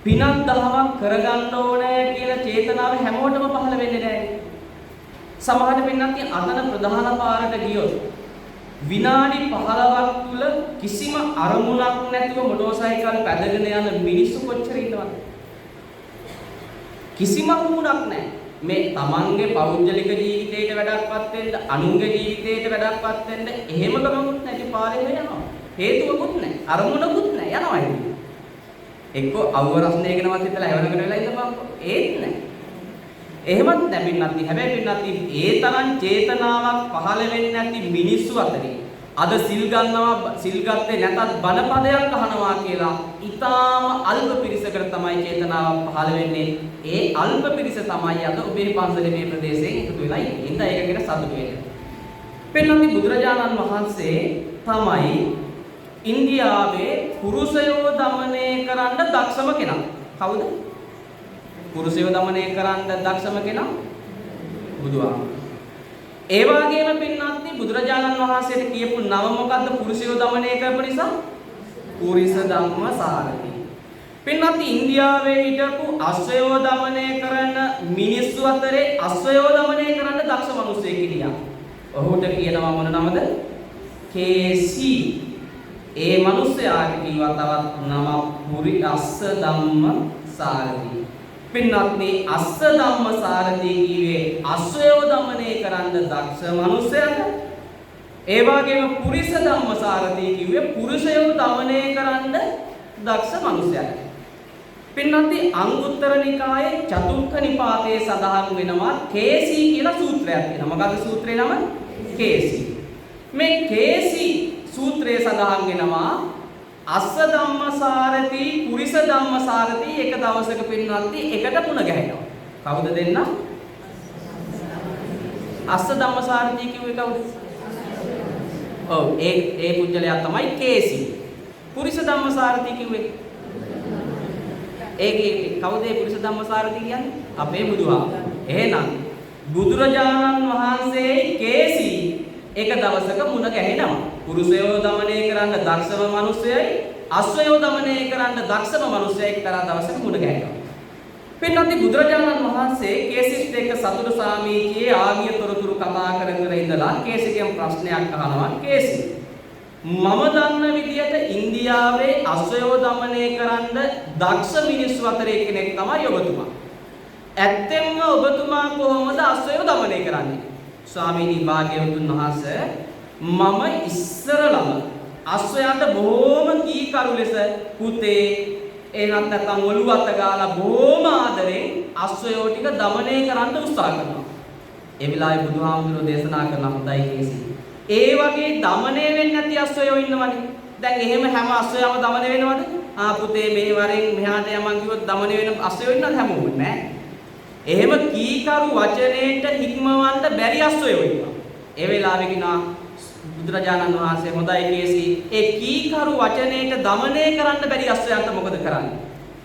පිනක් දහමක් කරගන්න ඕනේ කියන චේතනාව හැමෝටම පහළ වෙන්නේ නැහැ. සමහර පින්නක් අතන ප්‍රධාන පාරට ගියොත් විනාඩි 15ක් තුල කිසිම අරමුණක් නැතුව මොටෝසයිකල් පැදගෙන යන මිනිස්සු කොච්චර ඉන්නවද? කිසිම අරමුණක් නැහැ. මේ තමන්ගේ පෞද්ගලික ජීවිතයට වැඩක්වත් වෙන්න, අනුන්ගේ ජීවිතයට වැඩක්වත් වෙන්න එහෙම ගමකුත් නැති පාරේ යනවා. හේතුවකුත් නැහැ, අරමුණකුත් නැහැ, යනවා ඉතින්. එක්ක අවුව රස්නේකනවත් හිටලා හැවනකට වෙලා ඉඳපන්කො. ඒත් නැහැ. එහෙමත් නැබින්නත් හැබැයි පින්නත් ඒ තරම් චේතනාවක් පහළ වෙන්නේ නැති මිනිස්සු අතරේ අද සිල් ගන්නවා, සිල් ගත්තේ නැතත් බණ පදයක් අහනවා කියලා ඊටාම අල්ප පිරිසකට තමයි චේතනාවක් පහළ වෙන්නේ. ඒ අල්ප පිරිස තමයි අද ඔබේ පන්සලේ මේ ප්‍රදේශයෙන් එකතු වෙලා ඉන්නේ. ඉතින් ඒක ගැන සතුටු වෙන්න. පින්නත් බුදුරජාණන් වහන්සේ තමයි ඉන්දියාවේ පුරුෂයෝ দমনය කරන්න දක්ෂම කෙනා. කවුද? පුරුෂයෝ দমনය කරන්න දක්ෂම කෙනා බුදුහාමුදුරුවෝ. ඒ වගේම පින්වත්නි බුදුරජාණන් වහන්සේට කියපු නම මොකද්ද? පුරුෂයෝ দমনය කරපු නිසා පුරිස ධම්ම සාරති. පින්වත්නි ඉන්දියාවේ හිටපු අශ්වයෝ দমনය කරන මිනිස්සු අතරේ අශ්වයෝ දමනය කරන්න දක්ෂ මිනිස්සෙක් හිටියා. ඔහුට කියනවා මොන නමද? කේසි. ඒ මිනිස්යාට කිව්වා තවත් නම පුරි අස්ස ධම්ම සාරති. පින්වත්නි අස්ස ධම්ම සාරති කිව්වේ අශ්වයෝ දමනය කරන්න දක්ෂ මිනිසයාට. ඒ වගේම පුරිස ධම්ම සාරති කිව්වේ පුරුෂයෝ දමනය කරන්න දක්ෂ මිනිසයාට. පින්වත්නි අංගුත්තර නිකායේ චතුර්ථ නිපාතයේ සඳහන් වෙනවා කේසි කියලා සූත්‍රයක් තියෙනවා. මොකක්ද සූත්‍රේ නම? කේසි. මේ කේසි සූත්‍රයේ සඳහන් වෙනවා අස්ස ධම්මසාරති පුරිස ධම්මසාරති එක දවසක පින්වත්නි එකට පුණ ගැහෙනවා. කවුද දෙන්න? අස්ස ධම්මසාරති කිව්වේ කවුද? ඔව් ඒ පුජ්‍යලයා තමයි කේසි. පුරිස ධම්මසාරති කිව්වේ ඒකේ කවුද? ඒ පුරිස ධම්මසාරති කියන්නේ අපේ බුදුහාමුදුරුවෝ. එහෙනම් බුදුරජාණන් වහන්සේ කේසි එක දවසක මුණ ගැහෙනවා. පුරුෂයෝ দমনය කරන්න දක්ෂම මිනිසෙයි අශ්වයෝ দমনය කරන්න දක්ෂම මිනිසෙයි එක්තරා දවසක මුණ ගැහෙනවා. පින්වත්නි බුදුරජාණන් වහන්සේ කේසිත් එක්ක සතුට සාමීචියේ ආගිය තොරතුරු කතා කර කර ඉඳලා කේසිගෙන් ප්‍රශ්නයක් අහනවා. කේසි මම දන්න විදියට ඉන්දියාවේ අශ්වයෝ দমনය කරන්න දක්ෂ මිනිස්සු අතරේ කෙනෙක් තමයි ඔබතුමා. ඇත්තෙන්ම ඔබතුමා කොහොමද අශ්වයෝ දමනය කරන්නේ? ස්වාමීනි භාග්‍යවතුන් වහන්සේ මම ඉස්සරලම අශ්වයාට බොහොම කීකරු ලෙස පුතේ එනත් නැත්නම් ඔළුව අත ගාලා බොහොම ආදරෙන් අශ්වයෝ ටික দমনය කරන්න උත්සාහ කරනවා. ඒ වෙලාවේ බුදුහාමුදුරුවෝ දේශනා කරන හොඳයි කේසි. ඒ වගේ দমনය වෙන්නේ නැති අශ්වයෝ ඉන්නවනේ. දැන් එහෙම හැම අශ්වයම দমনය වෙනවද? පුතේ මේ වරෙන් මෙහාට යමන් කිව්වොත් দমনය වෙන අශ්වයෝ ඉන්නවද? හැමෝම නෑ. එහෙම කීකරු වචනේට හික්මවන්න බැරි අශ්වයෝ ඉන්නවා. ඒ වෙලාවේ කිනා බුදුරජාණන් වහන්සේ හොඳයි කේසි ඒ කීකරු වචනේට দমনය කරන්න බැරි අශ්වයන්ට මොකද කරන්නේ?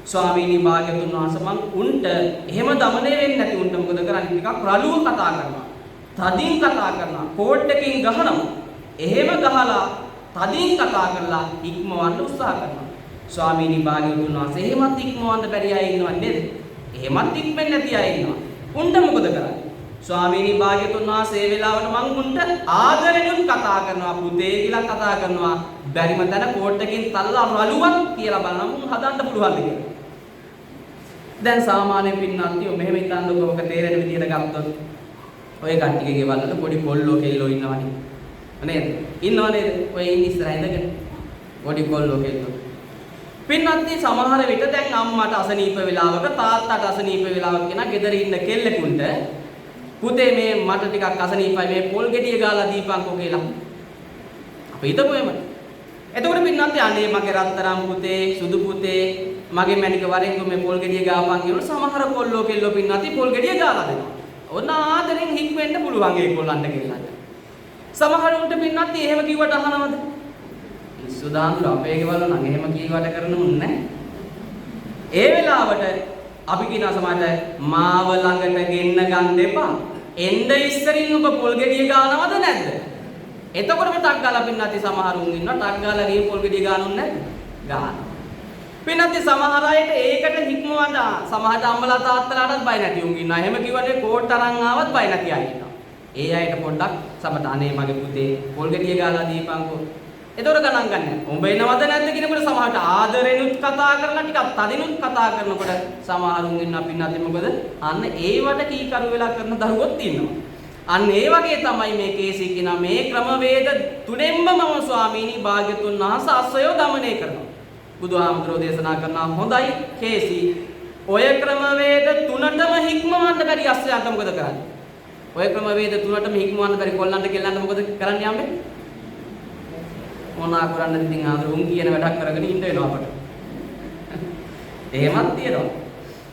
ස්වාමීනි භාග්‍යවතුන් වහන්සේ මං උන්ට එහෙම দমনය වෙන්නේ නැති උන්ට මොකද කරන්නේ? ටිකක් රළුව කතා කරනවා. තදින් කතා කරනවා. කෝට් එකකින් ගහනවා. එහෙම ගහලා තදින් කතා කරලා ඉක්මවන්න උත්සාහ කරනවා. ස්වාමීනි භාග්‍යවතුන් වහන්සේ එහෙමත් ඉක්මවන්න බැරි අය ඉන්නව නේද? එහෙමත් ඉක්මෙන් නැති අය ඉන්නවා. උන්ට මොකද කරන්නේ? ස්වාමීනි භාග්‍යවතුන් වහන්සේ ඒ වෙලාවට මං උන්ට ආදරෙන් කතා කරනවා. පුතේ කියලා කතා කරනවා. බැරිම තැන කෝට් එකකින් තල්ලා රළුවක් කියලා බලනවා. උන් හදන්න පුළුවන්ද කියලා. දැන් සාමාන්‍ය පින්නන්තියෝ මෙහෙම හිතන්නකෝ ඔක තේරෙන විදිහට ගත්තොත් ඔය කට්ටියගේ ගෙවල් වල පොඩි කොල්ලෝ කෙල්ලෝ ඉන්නවනේ. නේද? ඉන්නව නේද? ඔය ඉන්නේ ඉස්සරහ ඉඳගෙන පොඩි කොල්ලෝ කෙල්ලෝ. පින්නන්ති සමහර විට දැන් අම්මට අසනීප වෙලාවක තාත්තට අසනීප වෙලාවක කෙනා ගෙදර ඉන්න කෙල්ලෙකුන්ට පුතේ මේ මට ටිකක් අසනීපයි මේ පොල් ගෙඩිය ගාලා දීපන්කෝ කියලා. අපි හිතමු එහෙම. එතකොට පින්නන්ති අනේ මගේ රත්තරන් පුතේ සුදු පුතේ මගේ මැණික වරෙන් මේ පොල් ගෙඩිය ගාපන් කියනොත් සමහර කොල්ලෝ කෙල්ලෝ පින්නන්ති පොල් ගෙඩිය ගාලා දෙනවා. ඔන්න ආදරෙන් හික්මෙන්න පුළුවන් ඒ කොල්ලන්ට කෙල්ලන්ට. සමහරුන්ට පින්නන්ති එහෙම කිව්වට අහනවද? සුදාන්තු අපේ ගෙවල නම් එහෙම කීවට කරනුන්නේ නැහැ. ඒ වෙලාවට අපි කියන සමාජයට මාව ළඟට ගෙන්න ගන්න එපා. එන්න ඉස්සරින් ඔබ පොල් ගෙඩිය ගානවද නැද්ද? එතකොටම ටක් ගාලා පින්නන්ති සමහරුන් ඉන්නවා ටක් ගාලා ගිහින් පොල් ගෙඩිය ගානුන්නේ නැද්ද? ගාන. පින්නත් සමහර අයට ඒකට හික්මවන්න සමහරට අම්මලා තාත්තලාටත් බය නැති උන් ඉන්නවා. එහෙම කිව්වනේ කෝට් තරම් ආවත් බය නැති අය ඉන්නවා. ඒ අයට පොඩ්ඩක් සමට අනේ මගේ පුතේ පොල් ගෙඩිය ගාලා දීපන්කෝ. ඒතොර ගණන් ගන්න. උඹ එනවද නැද්ද කියනකොට සමහරට ආදරෙනුත් කතා කරලා ටිකක් තදිනුත් කතා කරනකොට සමහරුන් ඉන්නවා පින්නත් මොකද අන්න ඒවට කීකරු වෙලා කරන දරුවොත් ඉන්නවා. අන්න ඒ වගේ තමයි මේ කේසී කියන මේ ක්‍රමවේද තුනෙන්ම මම ස්වාමීනි භාග්‍යතුන් වහන්සේ අස්සයෝ দমনය කරනවා. බුදුහාමුදුරෝ දේශනා කරනවා හොඳයි කේසී ඔය ක්‍රමවේද තුනටම හික්මවන්න බැරි අස්සයන්ට මොකද කරන්නේ? ඔය ක්‍රමවේද තුනටම හික්මවන්න බැරි කොල්ලන්ට කෙල්ලන්ට මොකද කරන්න යන්නේ? මොනා කරන්නද ඉතින් ආන්දර උන් කියන වැඩක් කරගෙන ඉන්න වෙනවා අපට. එහෙමත් තියෙනවා.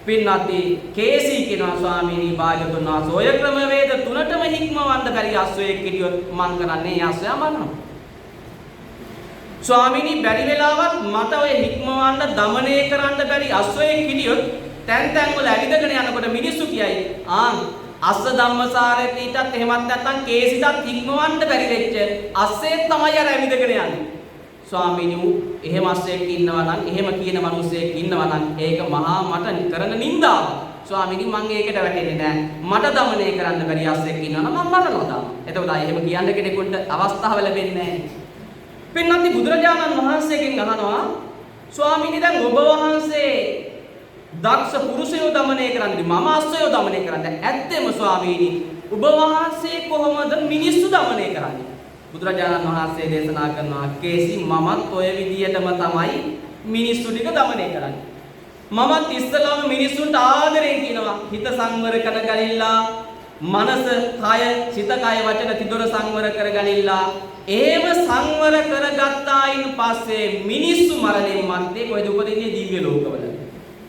පින්වත්නි කේසී කියනවා ස්වාමීනි භාග්‍යතුන් වහන්සේ ඔය ක්‍රමවේද තුනටම හික්මවන්න බැරි අස්සයෙක් හිටියොත් මං කරන්නේ ඒ අස්සයා මරනවා. ස්වාමීනි බැරි වෙලාවත් මට ඔය හික්මවන්න দমনය කරන්න බැරි අස්සයෙක් හිටියොත් තැන් තැන් වල ඇවිදගෙන යනකොට මිනිස්සු කියයි අස්ස ධම්මසාරේටීටත් එහෙමත් නැත්නම් කේසිටත් හික්මවන්න බැරි වෙච්ච අස්සේ තමයි අර ඇවිදගෙන යන්නේ. ස්වාමීනි එහෙම අස්සෙක් ඉන්නවා නම් එහෙම කියන මිනිසෙක් ඉන්නවා නම් ඒක මහා මට කරන නින්දාවක්. ස්වාමීනි මම ඒකට වැටෙන්නේ නැහැ. මට দমনය කරන්න බැරි අස්සෙක් ඉන්නවා නම් මම මරනවා දානවා. එතකොට එහෙම කියන්න කෙනෙකුට අවස්ථාව ලැබෙන්නේ නැහැ. පින්නන්ති බුදුරජාණන් වහන්සේගෙන් අහනවා ස්වාමීනි දැන් ඔබ වහන්සේ දක්ෂ පුරුෂයෝ দমনය කරන්නේ මම අස්සයෝ দমনය කරන්නේ ඇත්තෙම ස්වාමීනි ඔබ වහන්සේ කොහොමද මිනිස්සු দমনය කරන්නේ? බුදුරජාණන් වහන්සේ දේශනා කරනවා කේසි මමත් ඔය විදියටම තමයි මිනිස්සු ටික দমনය කරන්නේ. මමත් ඉස්සලාම මිනිස්සුන්ට ආදරෙන් කියනවා හිත සංවර කරගනිලා මනස කය සිත කය වචන තිදොර සංවර කරගනිලා එහෙම සංවර කරගත්තායින් පස්සේ මිනිස්සු මරණයන් මැද්දේ කොහෙද උපදින්නේ? දිව්‍ය ලෝකවල.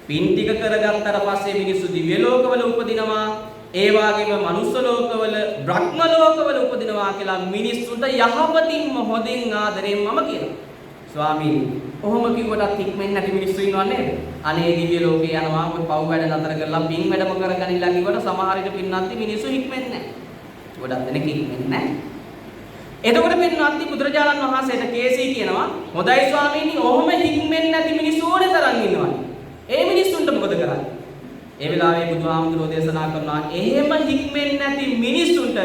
පින් ටික කරගත්තාට පස්සේ මිනිස්සු දිව්‍ය ලෝකවල උපදිනවා. ඒ වගේම මනුස්ස ලෝකවල බ්‍රහ්ම ලෝකවල උපදිනවා කියලා මිනිස්සුන්ට යහපතින්ම හොඳින් ආදරෙන් මම කියනවා. ස්වාමීනි ඔහොම කිව්වටත් හික්මෙන්නේ නැති මිනිස්සු ඉන්නව නේද? අනේ දිව්‍ය ලෝකේ යනවා පව් වැඩ නතර කරලා පින් වැඩම කරගනිලා කිව්වට සමහර විට පින්නන්ති මිනිස්සු හික්මෙන්නේ නැහැ. ගොඩක් දෙනෙක් හික්මෙන්නේ නැහැ. එතකොට පින්නන්ති බුදුරජාණන් වහන්සේට කේසී කියනවා හොඳයි ස්වාමීනි ඔහොම හික්මෙන්නේ නැති මිනිස්සු ඕනේ තරම් ඉන්නවා. ඒ මිනිස්සුන්ට මොකද කරන්නේ? ඒ වෙලාවේ බුදුහාමුදුරෝ දේශනා කරනවා එහෙම හික්මෙන්නේ නැති මිනිස්සුන්ට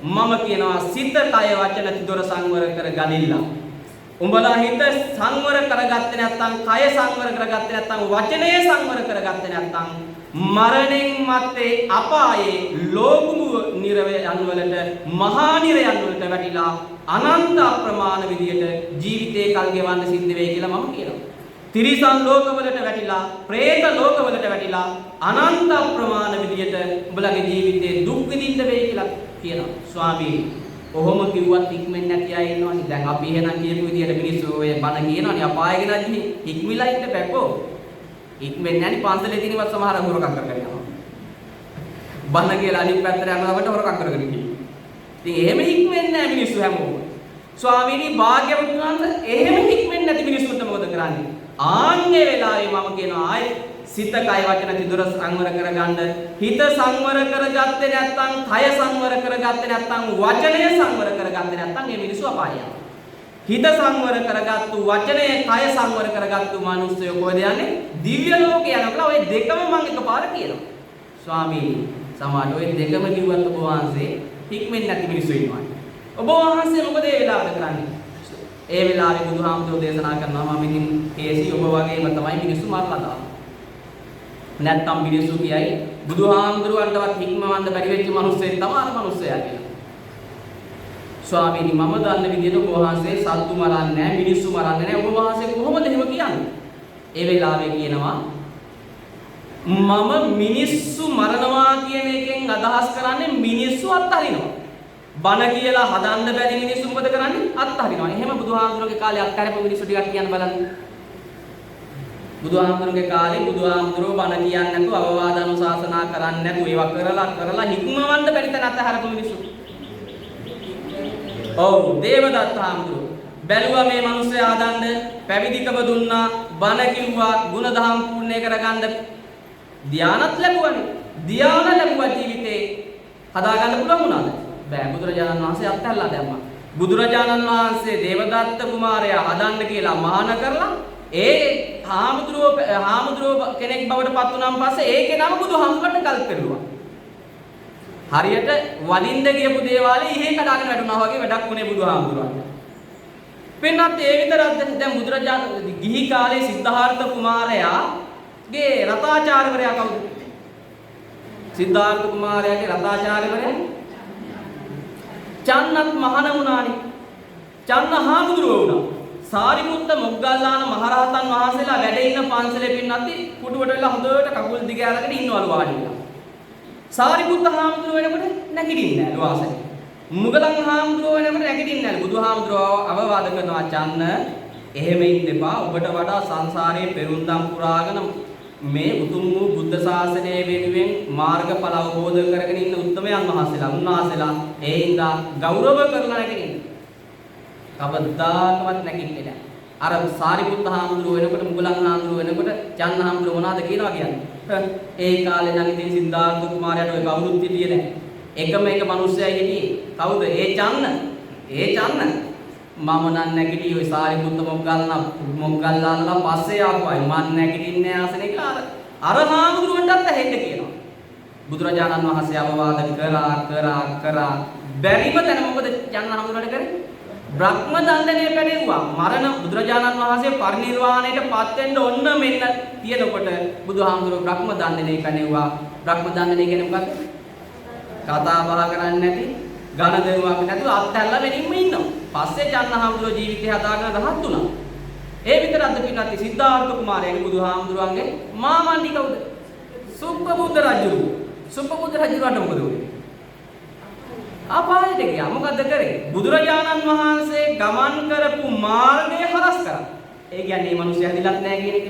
මම කියනවා සිත කය වචන තිදොර සංවර කරගනිලා. උඹලා හිත සංවර කරගත්තේ නැත්නම් කය සංවර කරගත්තේ නැත්නම් වචනය සංවර කරගත්තේ නැත්නම් මරණයෙන් මත්තේ අපායේ ලෝකුව නිරයන් වලට මහා නිරයන් වලට වැටිලා අනන්ත අප්‍රමාණ විදියට ජීවිතේ කල් ගෙවන්න සිද්ධ වෙයි කියලා මම කියනවා. තිරිසන් ලෝකවලට වැටිලා പ്രേත ලෝකවලට වැටිලා අනන්ත අප්‍රමාණ විදියට උඹලගේ ජීවිතේ දුක් විඳින්න වෙයි කියලා කියනවා. ස්වාමීනි ඔහොම කිව්වත් හික්මෙන්නේ නැති අය ඉන්නවනේ. දැන් අපි එහෙනම් කියපු විදියට මිනිස්සු ඔය බණ කියනවනේ අපාය ගෙනත් හික්මිලා ඉන්න බැකෝ. හික්මෙන්නේ නැණි පන්සලේ දිනවත් සමහර හොරකම් කරගෙන යනවා. බණ කියලා අනිත් පැත්තට යනකොට හොරකම් කරගෙන ඉන්නේ. ඉතින් එහෙම හික්මෙන්නේ නැහැ මිනිස්සු හැමෝම. ස්වාමීනි භාග්‍යවතුන් වහන්සේ එහෙම හික්මෙන්නේ නැති මිනිස්සුන්ට මොකද කරන්නේ? ආන්නේ වෙලාවේ මම කියනවා ආයේ සිත කය වචන තිදොර සංවර කරගන්න. හිත සංවර කරගත්තේ නැත්නම් කය සංවර කරගත්තේ නැත්නම් වචනය සංවර කරගත්තේ නැත්නම් මේ මිනිස්සු අපාය යනවා. හිත සංවර කරගත්තු වචනය කය සංවර කරගත්තු මිනිස්සු කොහෙද යන්නේ? දිව්‍ය ලෝකේ යනවා. ඔය දෙකම මම එකපාර කියනවා. ස්වාමීනි සමාජ ඔය දෙකම කිව්වත් ඔබ වහන්සේ හික්මෙන්නේ නැති මිනිස්සු ඉන්නවා. ඔබ වහන්සේ මොකද ඒ වෙලාවට කරන්නේ? ඒ වෙලාවේ බුදුහාමුදුරෝ දේශනා කරනවා මම ඉතින් කේසි ඔබ වගේම තමයි මිනිස්සු මරලා දානවා. නැත්තම් මිනිස්සු කියයි බුදුහාමුදුරුවන්ටවත් හික්මවන්න බැරි වෙච්ච මිනිස්සෙක් තමයි අර මිනිස්සයා කියලා. ස්වාමීනි මම දන්න විදිහට ඔබ වහන්සේ සත්තු මරන්නේ නැහැ මිනිස්සු මරන්නේ නැහැ. ඔබ වහන්සේ කොහොමද එහෙම කියන්නේ? ඒ වෙලාවේ කියනවා මම මිනිස්සු මරනවා කියන එකෙන් අදහස් කරන්නේ මිනිස්සු අත්හරිනවා. බණ කියලා හදන්න බැරි මිනිස්සු මොකද කරන්නේ? අත්හරිනවා. එහෙම බුදුහාමුදුරුවෝගේ කාලේ අත්හැරපු මිනිස්සු ටිකක් කියන්න බලන්න. බුදුහාමුදුරුවෝගේ කාලේ බුදුහාමුදුරුවෝ බණ කියන්නේ නැතුව අවවාද අනුශාසනා කරන්නේ නැතුව ඒවා කරලා හික්මවන්න බැරි තැන අත්හැරපු මිනිස්සු. ඔව් දේවදත්ත හාමුදුරුවෝ බැලුවා මේ මිනිස්සයා හදන්න පැවිදිකම දුන්නා බණ කිව්වා ගුණධම් පූර්ණේ කරගන්න ධානත් ලැබුවානේ. ධාන ලැබුවා ජීවිතේ හදාගන්න පුළුවන් වුණාද? බෑ. බුදුරජාණන් වහන්සේ අත්හැරලා දැම්මා. බුදුරජාණන් වහන්සේ දේවදත්ත කුමාරයා හදන්න කියලා මහාන කරලා ඒ හාමුදුරුවෝ කෙනෙක් බවට පත් වුණාන් පස්සේ ඒකේ නම බුදුහාමුදුරන්ට ගල් පෙරළුවා. හරියට වලින්ද ගියපු දේවාලේ ඉහි කඩාගෙන වැටුණා වගේ වැඩක් වුණේ බුදුහාමුදුරන්ට. පින්නත් ඒ විතරක්ද දැන් බුදුරජාණන් ගිහි කාලේ සිද්ධාර්ථ කුමාරයාගේ රතාචාර්යවරයා කවුද? සිද්ධාර්ථ කුමාරයාගේ රතාචාර්යවරයා චන්නත් මහණ වුණානේ. චන්න හාමුදුරුවෝ වුණා. සාරිපුත්ත මොග්ගල්ලාන මහරහතන් වහන්සේලා වැඩ ඉන්න පන්සලේ පින්නත් කුටුවට වෙලා හොඳට කකුල් දිග අරගෙන ඉන්නවලු වාඩි වෙලා. සාරිපුත්ත හාමුදුරුවෝ වෙනකොට නැගිටින්නේ නැහැ වාසනේ. මුගලන් හාමුදුරුවෝ වෙනකොට නැගිටින්නේ නැහැ. බුදුහාමුදුරුවෝ අවවාද කරනවා චන්න එහෙම ඉන්න එපා. ඔබට වඩා සංසාරයේ පෙරුම්දම් පුරාගෙන මේ උතුම් වූ බුද්ධ ශාසනය වෙනුවෙන් මාර්ගඵල අවබෝධ කරගෙන ඉන්න උත්තමයන් වහන්සේලා උන්වහන්සේලා ඒ හින්දා ගෞරව කරලා නැගිටින්න. කවදාකවත් නැගිටින්නේ නැහැ. අර සාරිපුත්ත හාමුදුරුවෝ වෙනකොට මුගලන් හාමුදුරුවෝ වෙනකොට චන්න හාමුදුරුවෝ මොනවද කියනවා කියන්නේ? ඒ කාලේ නම් ඉතින් සිද්ධාර්ථ කුමාරයාට ඔය කවුරුත් හිටියේ නැහැ. එකම එක මිනිස්සයා හිටියේ. කවුද? ඒ චන්න. මම නම් නැගිටියේ ඔය සාරිපුත්ත මොග්ගල්ලානලා පස්සේ ආපුවයි. මම නැගිටින්නේ නැහැ ආසනේ කියලා අර හාමුදුරුවන්ටත් ඇහෙන්න කියනවා. බුදුරජාණන් වහන්සේ අවවාද කරා බැරිම තැන මොකද චන්න හාමුදුරුවන්ට කරේ? බ්‍රහ්ම දණ්ඩනය පැනෙව්වා. මරණ බුදුරජාණන් වහන්සේ පරිනිර්වාණයට පත් වෙන්න ඔන්න මෙන්න තියෙනකොට බුදුහාමුදුරුවෝ බ්‍රහ්ම දණ්ඩනය පැනෙව්වා. බ්‍රහ්ම දණ්ඩනය කියන්නේ මොකක්ද? කතා බහ කරන්නේ නැති, ඝන දෙවුවක් නැතුව අත්හැරලා වෙනින්ම ඉන්නවා. පස්සේ චන්නහාමුදුරුවෝ ජීවිතය හදාගෙන රහත් වුණා. ඒ විතරක්ද පින්නත් සිද්ධාර්ථ කුමාරයාගේ බුදුහාමුදුරුවන්ගේ මාමණ්ඩි කවුද? සුප්පබුද්ධ රජු. සුප්පබුද්ධ රජුට මොකද වුනේ? අපායට ගියා. මොකද්ද කරේ? බුදුරජාණන් වහන්සේ ගමන් කරපු මාර්ගය හරස් කරා. ඒ කියන්නේ මේ මිනිස්සු හැදිලත් නැහැ කියන එක.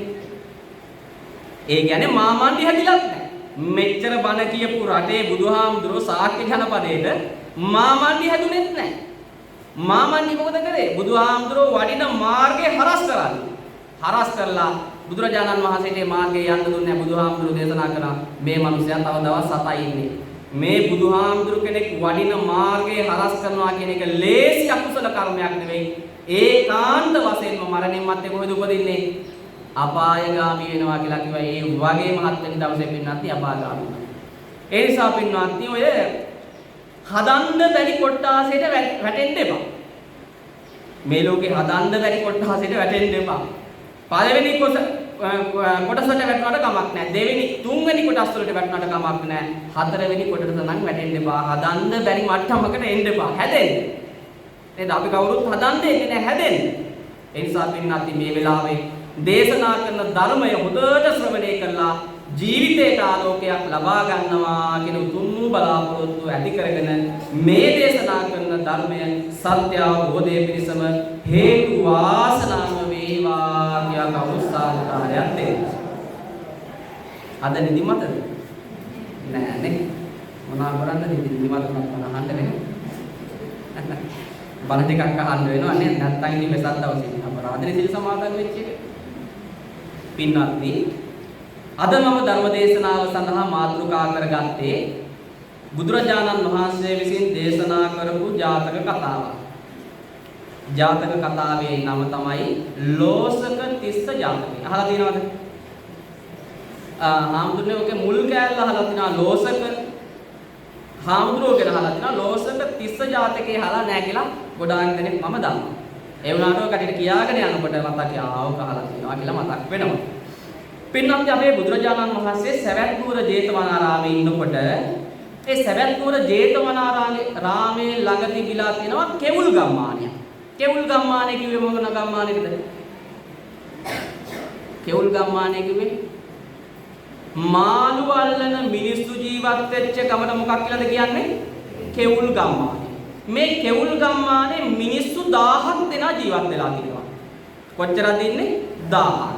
ඒ කියන්නේ මාමණ්ඩි හැදිලත් නැහැ. මෙච්චර බණ කියපු රටේ බුදුහාමුදුරුවෝ ශාක්‍ය ජනපදයේට මාමණ්ඩි හැදුනෙත් නැහැ. මාමණ්ඩි මොකද කරේ? බුදුහාමුදුරුවෝ වඩින මාර්ගය හරස් කරන්නේ. හරස් කරලා බුදුරජාණන් වහන්සේට මේ මාර්ගය යන්න දුන්නේ නැහැ. බුදුහාමුදුරුවෝ දේශනා කරා මේ මිනිසයා තව දවස් 7යි ඉන්නේ. මේ බුදුහාමුදුරු කෙනෙක් වඩින මාර්ගයේ හරස් කරනවා කියන එක ලේසි අකුසල කර්මයක් නෙවෙයි. ඒකාන්ත වශයෙන්ම මරණින් මත්තේ කොහෙද උපදින්නේ? අපායගාමී වෙනවා කියලා කිව්වා. ඒ වගේ මහත් වෙන දවසේ පින්නත් අපායගාමී වෙනවා. ඒ නිසා පින්නත් ඔය හදන්න බැරි කොට්ටාසයට වැටෙන්න එපා. මේ ලෝකේ හදන්න බැරි කොට්ටාසයට වැටෙන්න එපා. පළවෙනි කොටසට වැටුණාට කමක් නැහැ. දෙවෙනි තුන්වෙනි කොටස් වලට වැටුණාට කමක් නැහැ. හතරවෙනි කොටසට නම් වැටෙන්න එපා. හදන්න බැරි මට්ටමකට එන්න එපා. හැදෙන්න. නේද? අපි කවුරුත් හදන්න එන්නේ නැහැ, හැදෙන්න. ඒ නිසා පින්නත් මේ වෙලාවේ දේශනා කරන ධර්මය හොඳට ශ්‍රවණය කරලා ජීවිතයට ආලෝකයක් ලබා ගන්නවා කියන උතුම් බලාපොරොත්තු ඇති කරගෙන මේ දේශනා කරන ධර්මය සත්‍ය අවබෝධයේ පිණසම හේතු වාසනාම වේවා කියලා කවුරුස්සාකාරයක් දෙනවා. අද නිදිමතද? නෑ නේ. මොනවා කරන්නද නිදිමත අහන්න වෙන්නේ. බණ ටිකක් අහන්න වෙනවා නේ. නැත්තම් ඉතින් මේ සත් දවසේ අපරාධනේ සිල් සමාදන් වෙච්ච එක. පින්වත්නි අද මම ධර්ම දේශනාව සඳහා මාතෘකා කරගත්තේ බුදුරජාණන් වහන්සේ විසින් දේශනා කරපු ජාතක කතාවක්. ජාතක කතාවේ නම තමයි ලෝසක තිස්ස ජාතකය. අහලා තියෙනවද? හාමුදුරනේ ඔකේ මුල් කෑල්ල අහලා තියෙනවා ලෝසක. හාමුදුරුවෝ ගැන අහලා තියෙනවා ලෝසක තිස්ස ජාතකේ අහලා නැහැ කියලා ගොඩාක් දෙනෙක් මම දන්නවා. ඒ වුණාට ඔය කටියට කියාගෙන යනකොට මතක ආවක අහලා තියෙනවා කියලා මතක් වෙනවා. පින්නත් අපේ බුදුරජාණන් වහන්සේ සවැත් නුවර ජේතවනාරාමේ ඉන්නකොට ඒ සවැත් නුවර ජේතවනාරාමේ ළඟ තිබිලා තියෙනවා කෙවුල් ගම්මානය. කෙවුල් ගම්මානය කිව්වේ මොන ගම්මානයකද? කෙවුල් ගම්මානය කිව්වේ මාළු අල්ලන මිනිස්සු ජීවත් වෙච්ච ගමට මොකක් කියලාද කියන්නේ? කෙවුල් ගම්මානය. මේ කෙවුල් ගම්මානේ මිනිස්සු 1000ක් දෙනා ජීවත් වෙලා තියෙනවා. කොච්චරද ඉන්නේ? 1000ක්.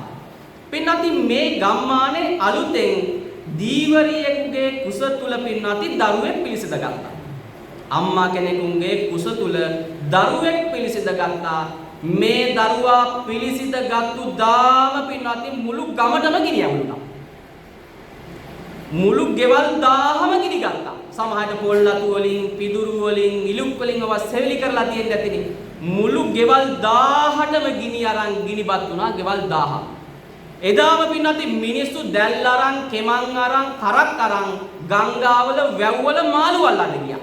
පින්නති මේ ගම්මානේ අලුතෙන් දීවරියෙකුගේ කුස තුල පින්නති දරුවෙක් පිළිසිඳ ගත්තා. අම්මා කෙනෙකුගේ කුස තුල දරුවෙක් පිළිසිඳ ගත්තා. මේ දරුවා පිළිසිඳගත්තු දාම පින්නති මුළු ගමටම ගිනියවුණා. මුළු ගෙවල් 1000ම ගිනි ගත්තා. සමහරට පොල් ලතු වලින්, පිදුරු වලින්, ඉලුක් වලින් අවස් සෙවිලි කරලා තියෙන්න ඇතිනේ. මුළු ගෙවල් 1000ටම ගිනි අරන් ගිනිපත් වුණා ගෙවල් 1000. එදාම පින්නති මිනිස්සු දැල් අරන් කෙමන් අරන් කරක් අරන් ගංගාවල වැව්වල මාළු අල්ලන්න ගියා.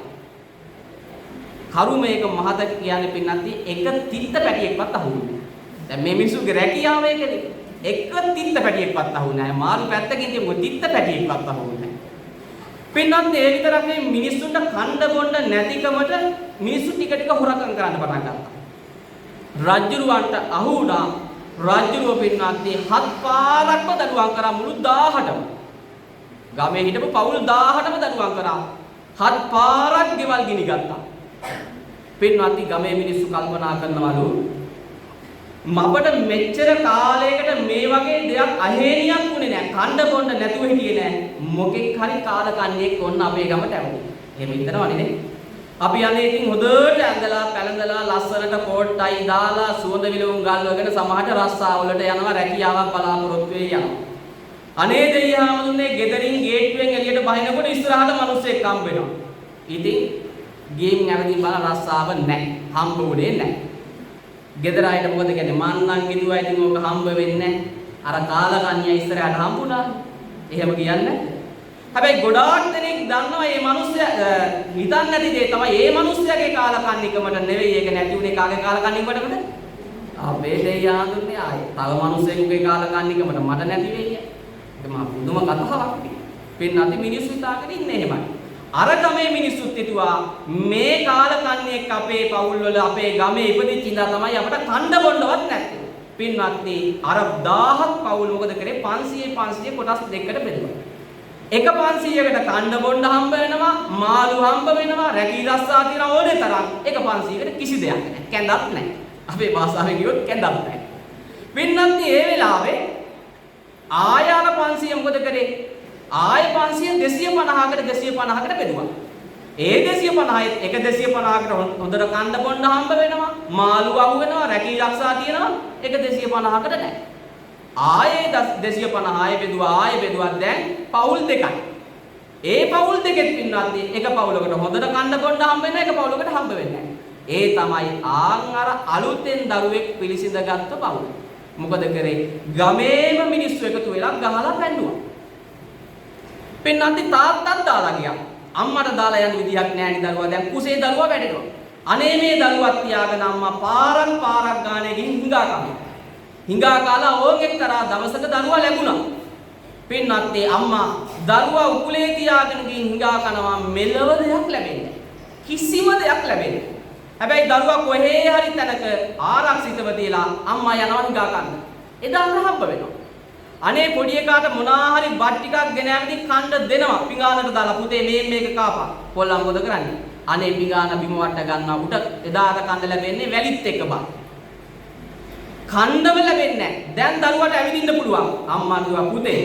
කරුමේක මහත කියන්නේ පින්නති එක තිත්ත පැටියෙක්වත් අහුුනේ. දැන් මේ මිනිස්සුගේ රැකියාව ඒකනේ. එක තිත්ත පැටියෙක්වත් අහුුනේ නැහැ. මාළු පැත්තකින් තියමු තිත්ත පැටියෙක්වත් අහුුනේ නැහැ. පින්නත් ඒ විතරක් නෙවෙයි මිනිස්සුන්ට කණ්ඩ බොණ්ඩ නැතිකමට මිනිස්සු ටික ටික හොරකම් කරන්න පටන් ගත්තා. රජුරවන්ට අහු වුණා. රජුරව පින්නත් 7 පාරක්ම දඩුවම් කරා මුළු 1000ටම. ගමේ හිටපු පවුල් 1000ටම දඩුවම් කරා. 7 පාරක් ගෙවල් ගිනි ගත්තා. පින්නත් ගමේ මිනිස්සු කල්පනා කරනවලු මබට මෙච්චර කාලයකට මේ වගේ දෙයක් අහේනියක් වුණේ නැහැ. කණ්ඩ බොණ්ඩ නැතුව හිටියේ නැහැ. මොකෙක් හරි කාලකන්ණියෙක් ඔන්න අපේ ගමට ඇවිල්ලා. එහෙම හිතනවනේ නේ. අපි අනේ ඉතින් හොඳට ඇඳලා පැලඳලා ලස්සනට කෝට්ටයි දාලා සුවඳ විලවුන් ගල්වගෙන සමහරට රස්සාවලට යනවා රැකියාවක් බලාපොරොත්තු වෙයි යනවා. අනේ දෙයියාමතුනේ ගෙදරින් ගේට්ටුවෙන් එළියට බහිනකොට ඉස්සරහට මිනිස්සෙක් හම්බ වෙනවා. ඉතින් ගේම් ඇවිදින් බලන රස්සාව නැහැ. හම්බ වුණේ නැහැ. ගෙදර අයට මොකද කියන්නේ මන්නම් හිතුවා ඉතින් ඕක හම්බ වෙන්නේ නැහැ. අර කාලකන්‍යා ඉස්සරහට හම්බුණා. එහෙම කියන්නේ. හැබැයි ගොඩාක් දෙනෙක් දන්නවා මේ මිනිස්සයා හිතන්නේ නැති දේ තමයි මේ මිනිස්සයාගේ කාලකන්නිකමට නෙවෙයි ඒක නැති උනේ කාගේ කාලකන්නිකමටද? අපේ දෙයියා හඳුන්නේ ආයේ. තව මිනිස්සෙකුගේ කාලකන්නිකමට මට නැති වෙයි. ඒක මා පුදුම කතාවක්. පින්නති මිනිස්සු හිතාගෙන ඉන්නේ එහෙමයි. අර ගමේ මිනිස්සුත් හිතුවා මේ කාලකන්ණියෙක් අපේ පවුල් වල අපේ ගමේ ඉපදිච්ච ඉඳලා තමයි අපට කණ්ඩ බොණ්ඩවත් නැත්තේ. පින්වත්නි අර 1000ක් පවුල් මොකද කරේ 500 කොටස් දෙකකට බෙදුවා. එක 500කට කණ්ඩ බොණ්ඩ හම්බ වෙනවා, මාළු හම්බ වෙනවා, රැකී රස්සා තියෙන ඕනේ තරම්. එක 500කට කිසි දෙයක් නැහැ. කැඳක් නැහැ. අපේ භාෂාවෙන් කිව්වොත් කැඳක් නැහැ. පින්වත්නි ඒ වෙලාවේ ආයාර 500 මොකද කරේ? ආය 500 250කට බෙදුවා. ඒ 250 එක 250කට හොඳට කණ්ඩ බොණ්ඩ හම්බ වෙනවා, මාළු අහු වෙනවා, රැකී රක්ෂා තියෙනවා. එක 250කට නැහැ. ආයේ 250 බෙදුවා දැන් පවුල් දෙකයි. ඒ පවුල් දෙකෙත් පින්නත් එක පවුලකට හොඳට කණ්ඩ බොණ්ඩ හම්බ වෙනවා, එක පවුලකට හම්බ වෙන්නේ නැහැ. ඒ තමයි අර අලුතෙන් දරුවෙක් පිළිසිඳ ගත්ත පවුල. මොකද කරේ? ගමේම මිනිස්සු එකතු වෙලා ගහලා පැන්නුවා. පින්නන්ති තාත්තත් දාලා ගියා. අම්මට දාලා යන්න විදියක් නැහැ නේ දරුවා. දැන් කුසේ දරුවා වැටෙනවා. අනේ මේ දරුවත් තියාගෙන අම්මා පාරක් ගානේ ගිහින් හිඟා කනවා. හිඟා කාලා ඕන් එක්තරා දවසක දරුවා ලැබුණා. පින්නන්ති අම්මා දරුවා උකුලේ තියාගෙන ගිහින් හිඟා කනවා මෙලව දෙයක් ලැබෙන්නේ කිසිම දෙයක් ලැබෙන්නේ. හැබැයි දරුවා කොහේ හරි තැනක ආරක්ෂිතව තියලා අම්මා යනවා හිඟා කන්න. එදා හම්බ වෙනවා. අනේ පොඩි එකාට මොනා හරි බත් ටිකක් ගෙන යන්නේ කන්න දෙනවා. පිඟානට දාලා පුතේ මේක කාපා. කොල්ලා මොකද කරන්නේ? අනේ පිඟාන බිම වට ගන්නවා. උට එදාට කන්න ලැබෙන්නේ වැලිත් එක බත්. කන්නම ලැබෙන්නේ නැහැ. දැන් දරුවට ඇවිදින්න පුළුවන්. අම්මා කිව්වා පුතේ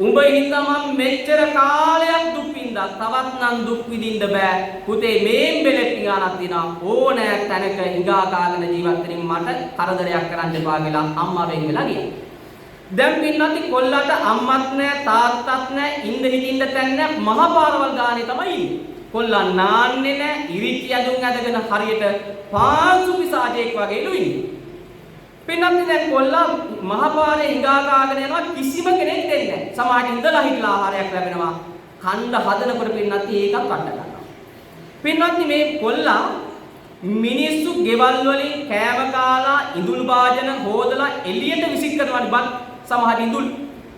උඹ හින්දා මම මෙච්චර කාලයක් දුක් විඳා තවත් නම් දුක් විඳින්න බෑ. පුතේ මේන් බෙලෙ පිඟානක් තියනවා. ඕනෑ තැනක හිඟා කාගෙන ජීවත් වෙනින් මට කරදරයක් කරන්න එපා කියලා අම්මා වෙන් වෙලා ගියා. දැන් පින්නත් කොල්ලට අම්මත් නැහැ තාත්තත් නැහැ ඉන්න හිටින්න තැන නැහැ මහ පාරවල් ගානේ තමයි ඉන්නේ. කොල්ලා නාන්නේ නැහැ ඉරිච්ච යදුන් ඇදගෙන හරියට පාසු පිසාජෙක් වගේලු ඉන්නේ. පින්නත් දැන් කොල්ලා මහ පාරේ හිඟා කාගෙන යනවා කිසිම කෙනෙක් දෙන්නේ නැහැ. සමහරට ඉඳලා හිටලා ආහාරයක් ලැබෙනවා. කන්න හදනකොට පින්නත් ඒකත් වට ගන්නවා. පින්නත් මේ කොල්ලා මිනිස්සු ගෙවල් වලින් කෑම කාලා ඉඳුල් වාදන හොදලා එළියට විසික් කරනවා බත් සමහර ඉඳුල්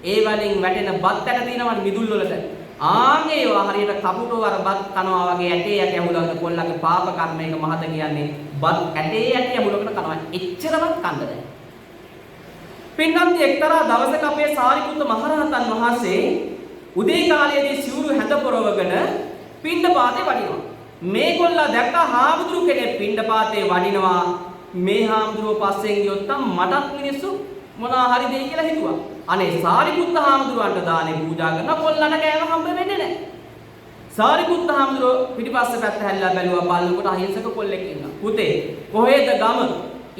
ඒ වලින් වැටෙන බත් ඇට තියෙනවා මිදුල් වලට ආන්ගේ ඒවා හරියට කපුටෝ අර බත් කනවා වගේ ඇටේ ඇට ඇහුලකට කොල්ලගේ පාප කර්මයක මහත කියන්නේ බත් ඇටේ ඇට ඇහුලකට කනවා එච්චරවත් කන්න බෑ. පින්නත් එක්තරා දවසක අපේ සාරිපුත්ත මහරහතන් වහන්සේ උදේ කාලයේදී සිවුරු හැඳ පොරවගෙන පිණ්ඩපාතේ වඩිනවා. මේ කොල්ලා දැක්ක හාමුදුරු කෙනෙක් පිණ්ඩපාතේ වඩිනවා. මේ හාමුදුරුව පස්සෙන් ගියොත් මටත් මිනිස්සු මොනවා හරි දෙයි කියලා හිතුවා. අනේ සාරිපුත්ත හාමුදුරුවන්ට දානේ පූජා කරන කොල්ලන්ට කෑම හම්බ වෙන්නේ නැහැ. සාරිපුත්ත හාමුදුරුව පිටිපස්ස පැත්ත හැල්ලා බැලුවා බලනකොට අහිංසක කොල්ලෙක් ඉන්නවා. පුතේ කොහෙද ගම?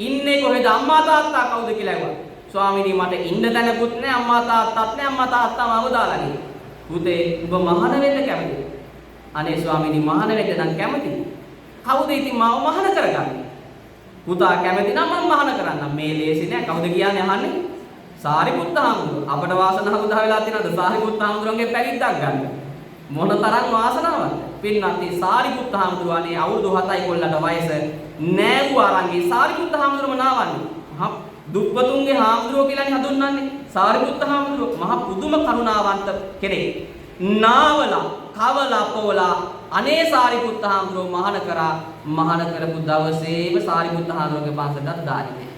ඉන්නේ කොහෙද අම්මා තාත්තා කවුද කියලා ඇහුවා. ස්වාමීනි මට ඉන්න තැනකුත් නැහැ අම්මා තාත්තාත් නැහැ අම්මා තාත්තා මාව දාලා ගියා. පුතේ ඔබ මහාන වෙන්න කැමතිද? අනේ ස්වාමීනි මහාන වෙන්න නම් කැමතියි. කවුද ඉතින් මාව මහාන කරගන්නේ? පුතා කැමති නම් මම මහාන කරන්නම්. මේ ලේසි නෑ. කවුද කියන්නේ අහන්නේ? සාරිපුත්ත හාමුදුරුවෝ. අපට වාසනාව උදා වෙලා තියෙනවද සාරිපුත්ත හාමුදුරුවන්ගේ පැවිද්දක් ගන්න? මොන තරම් වාසනාවක්ද? පින්වත්නි සාරිපුත්ත හාමුදුරුවනේ අවුරුදු 7යි කොල්ලට වයස නෑවු ආරංගේ සාරිපුත්ත හාමුදුරුවම නාවන්නේ. මහා දුප්පතුන්ගේ හාමුදුරුවෝ කියලානේ හඳුන්වන්නේ. සාරිපුත්ත හාමුදුරුවෝ මහා පුදුම කරුණාවන්ත කෙනෙක්. නාවලා කවලා පොවලා අනේ සාරිපුත්ත හාමුදුරුවෝ මහාන කරපු දවසේම සාරිපුත්ත හාමුදුරුවෝගේ පන්සලට දාන්නේ නෑ.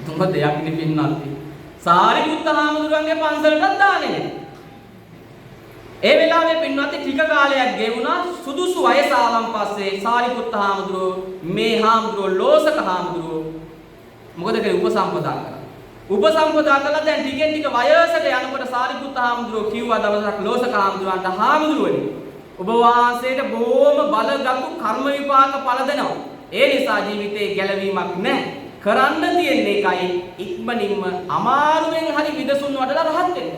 තුඹ දෙයක් නේ පින්වත්නි. සාරිපුත්ත හාමුදුරුවන්ගේ පන්සලට දාන්නේ නෑ. ඒ වෙලාවේ පින්වත්නි ටික කාලයක් ගෙවුණා සුදුසු වයස ආවන් පස්සේ සාරිපුත්ත හාමුදුරුවෝ මේ හාමුදුරුවෝ ලෝසක හාමුදුරුවෝ මොකද කරේ උපසම්පදා කරා. උපසම්පදා කළා දැන් ටිකෙන් ටික වයසට යනකොට සාරිපුත්ත හාමුදුරුවෝ කිව්වා දවසක් ලෝසක හාමුදුරුවන්ට හාමුදුරුවනි ඔබ වහන්සේට බොහොම බලගත්ු කර්ම විපාක පළ දෙනවා. ඒ නිසා ජීවිතේ ගැලවීමක් නැහැ. කරන්න තියෙන එකයි ඉක්මනින්ම අමාරුවෙන් හරි විදසුන් වඩලා රහත් වෙන්න.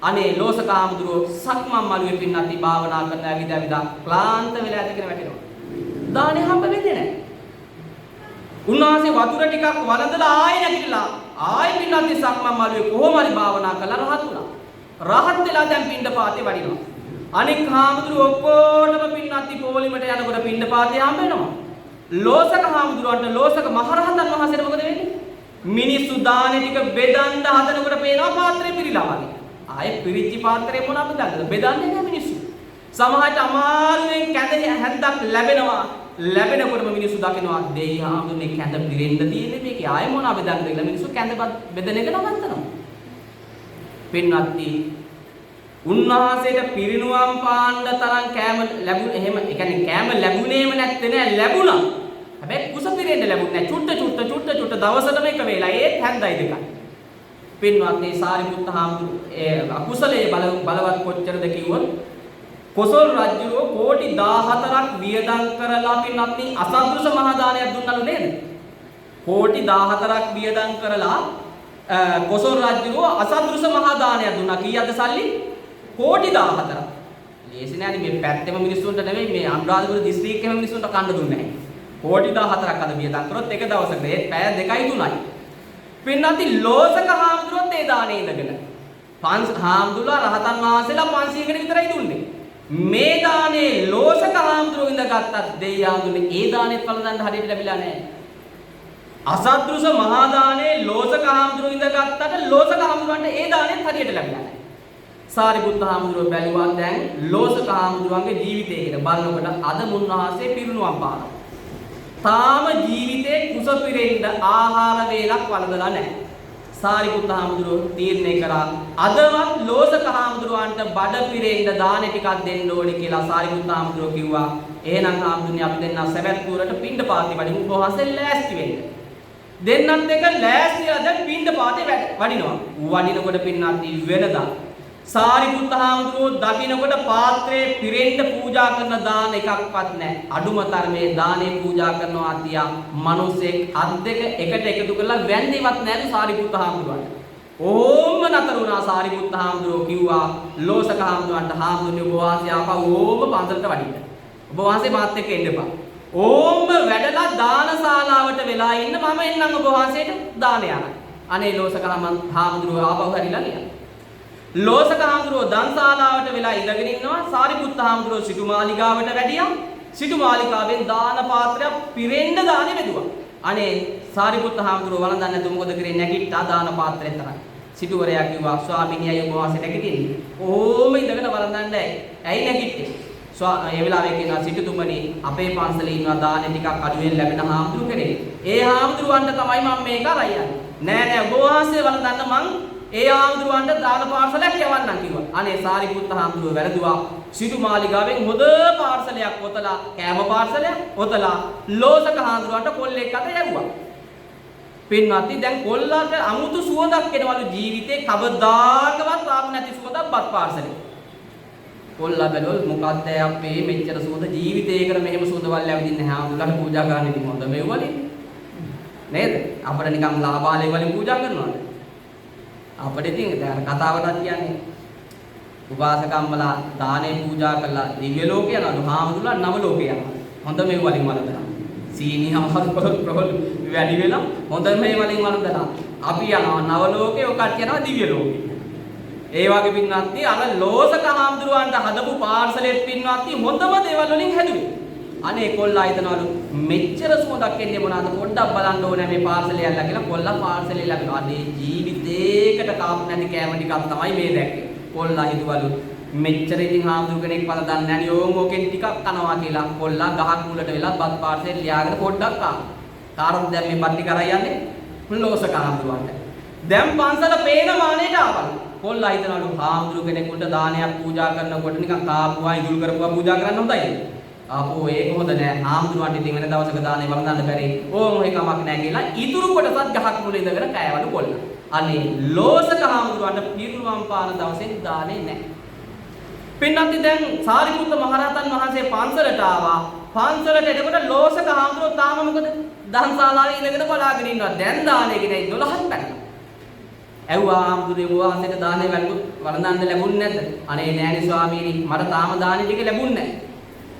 අනේ ලෝසක හාමුදුරුවෝ සක්මන් මළුවේ පින්නත් භාවනා කරන ඇවිදවිදා ක්ලාන්ත වෙලා ඇදගෙන වැටෙනවා. දානේ හම්බ වෙන්නේ නැහැ. උන්වහන්සේ වතුර ටිකක් වළඳලා ආයෙ නැගිටලා ආයෙ පින්නත් සක්මන් මළුවේ කොහොම හරි භාවනා කරලා රහත් වුණා. රහත් වෙලා දැන් පින්ඩපාතේ වඩිනවා. අනික් හාමුදුරුවෝ ඔක්කොටම පින්නත් පොලිමට යනකොට පින්ඩපාතේ හම්බ වෙනවා. ලෝසක හාමුදුරුවන්ට ලෝසක මහරහතන් වහන්සේට මොකද වෙන්නේ? මිනිස්සු දානේ ටික බෙදන්න හදනකොට පේනවා පාත්‍රේ පිරීලා වගේ. ආයේ පිරිච්ච පාත්‍රේ මොනවද දාන්නේ? බෙදන්නේ නැහැ මිනිස්සු. සමහරට අමාරුවෙන් කැඳ හැන්දක් ලැබෙනවා. ලැබෙනකොටම මිනිස්සු දකිනවා දෙයි හාමුදුරනේ කැඳ පිරෙන්න තියෙන්නේ මේකේ ආයේ මොනවද බෙදන්නේ කියලා මිනිස්සු කැඳ බෙදන එක නවත්තනවා. පින්වත්නි උන්වහන්සේට පිරිනුවම් පාන්න තරම් කෑම ලැබුණ එහෙම ඒ කියන්නේ කෑම ලැබුණේම නැත්තේ නෑ ලැබුණා. හැබැයි කුස පිරෙන්න ලැබුණේ නෑ. චුට්ට දවසටම එක වේලා ඒත් හැන්දයි දෙකයි. පින්වත්නි සාරිපුත්ත හාමුදුරුවෝ අකුසලයේ බලවත් කොච්චරද කිව්වොත් කොසල් රජුව කෝටි 14ක් වියදම් කරලා පින්වත්නි අසද්දෘස මහා දානයක් දුන්නලු නේද? කෝටි 14ක් වියදම් කරලා කොසල් රජුව අසද්දෘස මහා දානයක් දුන්නා. කීයද සල්ලි? කෝටි 14ක්. ලේසි නෑනේ මේ පැත්තෙම මිනිස්සුන්ට නෙවෙයි මේ අනුරාධපුර දිස්ත්‍රික්කෙම මිනිස්සුන්ට කන්න දුන්නේ නැහැ. කෝටි 14ක් අද වියදම් කරොත් එක දවසකට ඒ පැය 2යි 3යි. පින්නන්ති ලෝසක හාමුදුරුවෝත් ඒ දානේ ඉඳගෙන හාමුදුරුවෝ රහතන් වහන්සේලා 500කට විතරයි දුන්නේ. මේ දානේ ලෝසක හාමුදුරුවෝ ඉඳගත්තත් දෙයි හාමුදුරනේ ඒ දානෙත් පළ දන්න හරියට ලැබිලා නැහැ. අසද්දෘස මහා දානේ ලෝසක හාමුදුරුවෝ ඉඳගත්තට ලෝසක හාමුදුරන්ට ඒ දානෙත් හරියට ලැබිලා නැහැ. සාරිපුත්ත හාමුදුරුවෝ බැලුවා දැන් ලෝසක හාමුදුරුවන්ගේ ජීවිතය ගැන බලනකොට අද මුන්වහන්සේ පිරිනුවම් පානවා. තාම ජීවිතේ කුස පිරෙන්න ආහාර වේලක් වළඳලා නැහැ. සාරිපුත්ත හාමුදුරුවෝ තීරණය කරා අදවත් ලෝසක හාමුදුරුවන්ට බඩ පිරෙන්න දානේ ටිකක් දෙන්න ඕනේ කියලා සාරිපුත්ත හාමුදුරුවෝ කිව්වා. එහෙනම් හාමුදුරනේ අපි දෙන්නා සවැත් නුවරට පින්ඩපාතේ වඩිමු. උපවාසෙ ලෑස්ති වෙන්න. දෙන්නත් එක ලෑස්තිලා දැන් පින්ඩපාතේ වඩිනවා. වඩිනකොට පින්නත් වෙනදා සාරිපුත්ත හාමුදුරුවෝ දකින්නකොට පාත්‍රයේ පිරෙන්න පූජා කරන දාන එකක්වත් නැහැ. අඩුම තරමේ දානේ පූජා කරනවා තියා මිනිස්සෙක් අත් දෙක එකට එකතු කරලා වැන්දේවත් නැද්ද සාරිපුත්ත හාමුදුරුවන්ට. ඕම නතර වුණා සාරිපුත්ත හාමුදුරුවෝ කිව්වා ලෝසක හාමුදුරුවන්ට හාමුදුරනේ ඔබ වහන්සේ ආපහු ඕම පන්සලට වඩින්න. ඔබ වහන්සේ මාත් එක්ක එන්න එපා. ඕම වැඩලා දානශාලාවට වෙලා ඉන්න මම එන්නම් ඔබ වහන්සේට දාන යන්න. අනේ ලෝසක හාමුදුරුවෝ ආපහු හැරිලා ගියා. ලෝසක හාමුදුරුවෝ දන්ශාලාවට වෙලා ඉඳගෙන ඉන්නවා. සාරිපුත්ත හාමුදුරුවෝ සිටුමාලිගාවට වැඩියා. සිටුමාලිකාවෙන් දාන පාත්‍රයක් පිරෙන්න දානේ වැදුවා. අනේ සාරිපුත්ත හාමුදුරුවෝ වළඳන්නේ නැතුව මොකද කරේ? නැගිට්ටා දාන පාත්‍රයෙන් තරයි. සිටුවරයා කිව්වා ස්වාමීනි අය ඔබ වහන්සේ නැගිටින්නේ. ඕම ඉඳගෙන වළඳන්නේ ඇයි නැගිට්ටේ? ඒ වෙලාවේ කියනවා සිටුතුමනි අපේ පන්සලේ ඉන්නවා දානේ ටිකක් අඩුවෙන් ලැබෙන හාමුදුරු කෙනෙක්. ඒ හාමුදුරුවන්ට තමයි මම මේක අරයන්නේ. නෑ ඔබ වහන්සේ වළඳන්න මං ඒ හාමුදුරුවන්ට දාන පාර්සලයක් යවන්නම් කිව්වා. අනේ සාරිපුත්ත හාමුදුරුවෝ වැළඳුවා. සිටුමාලිගාවෙන් හොඳ පාර්සලයක් ඔතලා කෑම පාර්සලයක් ඔතලා ලෝසක හාමුදුරුවන්ට කොල්ලෙක් අත යවුවා. පින්වත්නි දැන් කොල්ලට අමුතු සුවඳක් එනවලු ජීවිතේ කවදාකවත් ආපු නැති සුවඳක් බත් පාර්සලේ. කොල්ලා බැලුවොත් මොකක්ද අපේ මෙච්චර සුවඳ ජීවිතේකට මෙහෙම සුවඳවල් ඇවිදින්නේ හාමුදුරුවන්ට පූජා කරන්න ඉතින් හොඳ මෙව්වනේ. නේද? අපිට නිකන් ලාභාලේ වලින් පූජා කරනවාද? අපිට ඉතින් දැන් කතාවටත් කියන්නේ උපාසකම්මලා දානේ පූජා කළා දිව්‍ය ලෝකේ යනවා හාමුදුරුවෝ නව ලෝකේ යනවා. හොඳ මෙව් වලින් වළඳනවා. සීනි අමාරු ප්‍රොල් වැඩි වෙලා හොඳ මේ වලින් වරදලා අපි යනවා නව ලෝකේ ඔය කට්ටිය යනවා දිව්‍ය ලෝකේ. ඒ වගේ පින්වත්නි අර ලෝසක හාමුදුරුවන්ට හදපු පාර්සලෙත් පින්වත්නි හොඳම දේවල් වලින් හැදුවේ. අනේ කොල්ලා හිතනවලු මෙච්චර සුවඳක් එන්නේ මොනවාද පොඩ්ඩක් බලන්න ඕනේ මේ පාර්සලය ඇල්ලලා කියලා කොල්ලා පාර්සලය ලැබෙනවා. අනේ ජීවිතේකට කාපු නැති කෑම ටිකක් තමයි මේ දැක්කේ. කොල්ලා හිතුවලු මෙච්චර ඉතින් හාමුදුරු කෙනෙක් වල දන්නේ නැහැ නේ ඕම් ඕකෙන් ටිකක් කනවා කියලා කොල්ලා ගහක් මුලට වෙලා බත් පාර්සලෙ ලියාගෙන පොඩ්ඩක් කනවා. කාටද දැන් මේ බත් ටික අරන් යන්නේ? ලෝසක හාමුදුරුවන්ට. දැන් පන්සල පේන මානෙට ආවලු. කොල්ලා හිතනවලු හාමුදුරු කෙනෙකුට දානයක් පූජා කරනකොට නිකන් කාපුවා ඉදුල් කරපුවා පූජා කරන්න හොඳයි. ආපෝ ඒක හොඳ නෑ. හාමුදුරුවන්ට ඉතින් වෙන දවසක දානේ වළඳන්න බැරි. ඕම ඔය කමක් නෑ කියලා ඉතුරු කොටසත් ගහක් මුල ඉඳගෙන කෑවලු කොල්ලා. අනේ ලෝසක හාමුදුරුවන්ට පිරිනුවම් පාන දවසේ දානේ නෑ. පින්නන්ති දැන් සාරිපුත්ත මහරහතන් වහන්සේ පන්සලට ආවා. පන්සලට එනකොට ලෝසක හාමුදුරුවෝ තාම මොකද දහම්ශාලාවේ ඉඳගෙන බලාගෙන ඉන්නවා. දැන් දානේ ගෙනයි 12ක් පැනලා. ඇව්වා හාමුදුරුවෝ වහන්සේට දානේ වළඳන්න ලැබුණේ නැද්ද? අනේ නෑනේ ස්වාමීනි මට තාම දානේ ටික ලැබුණේ නෑ.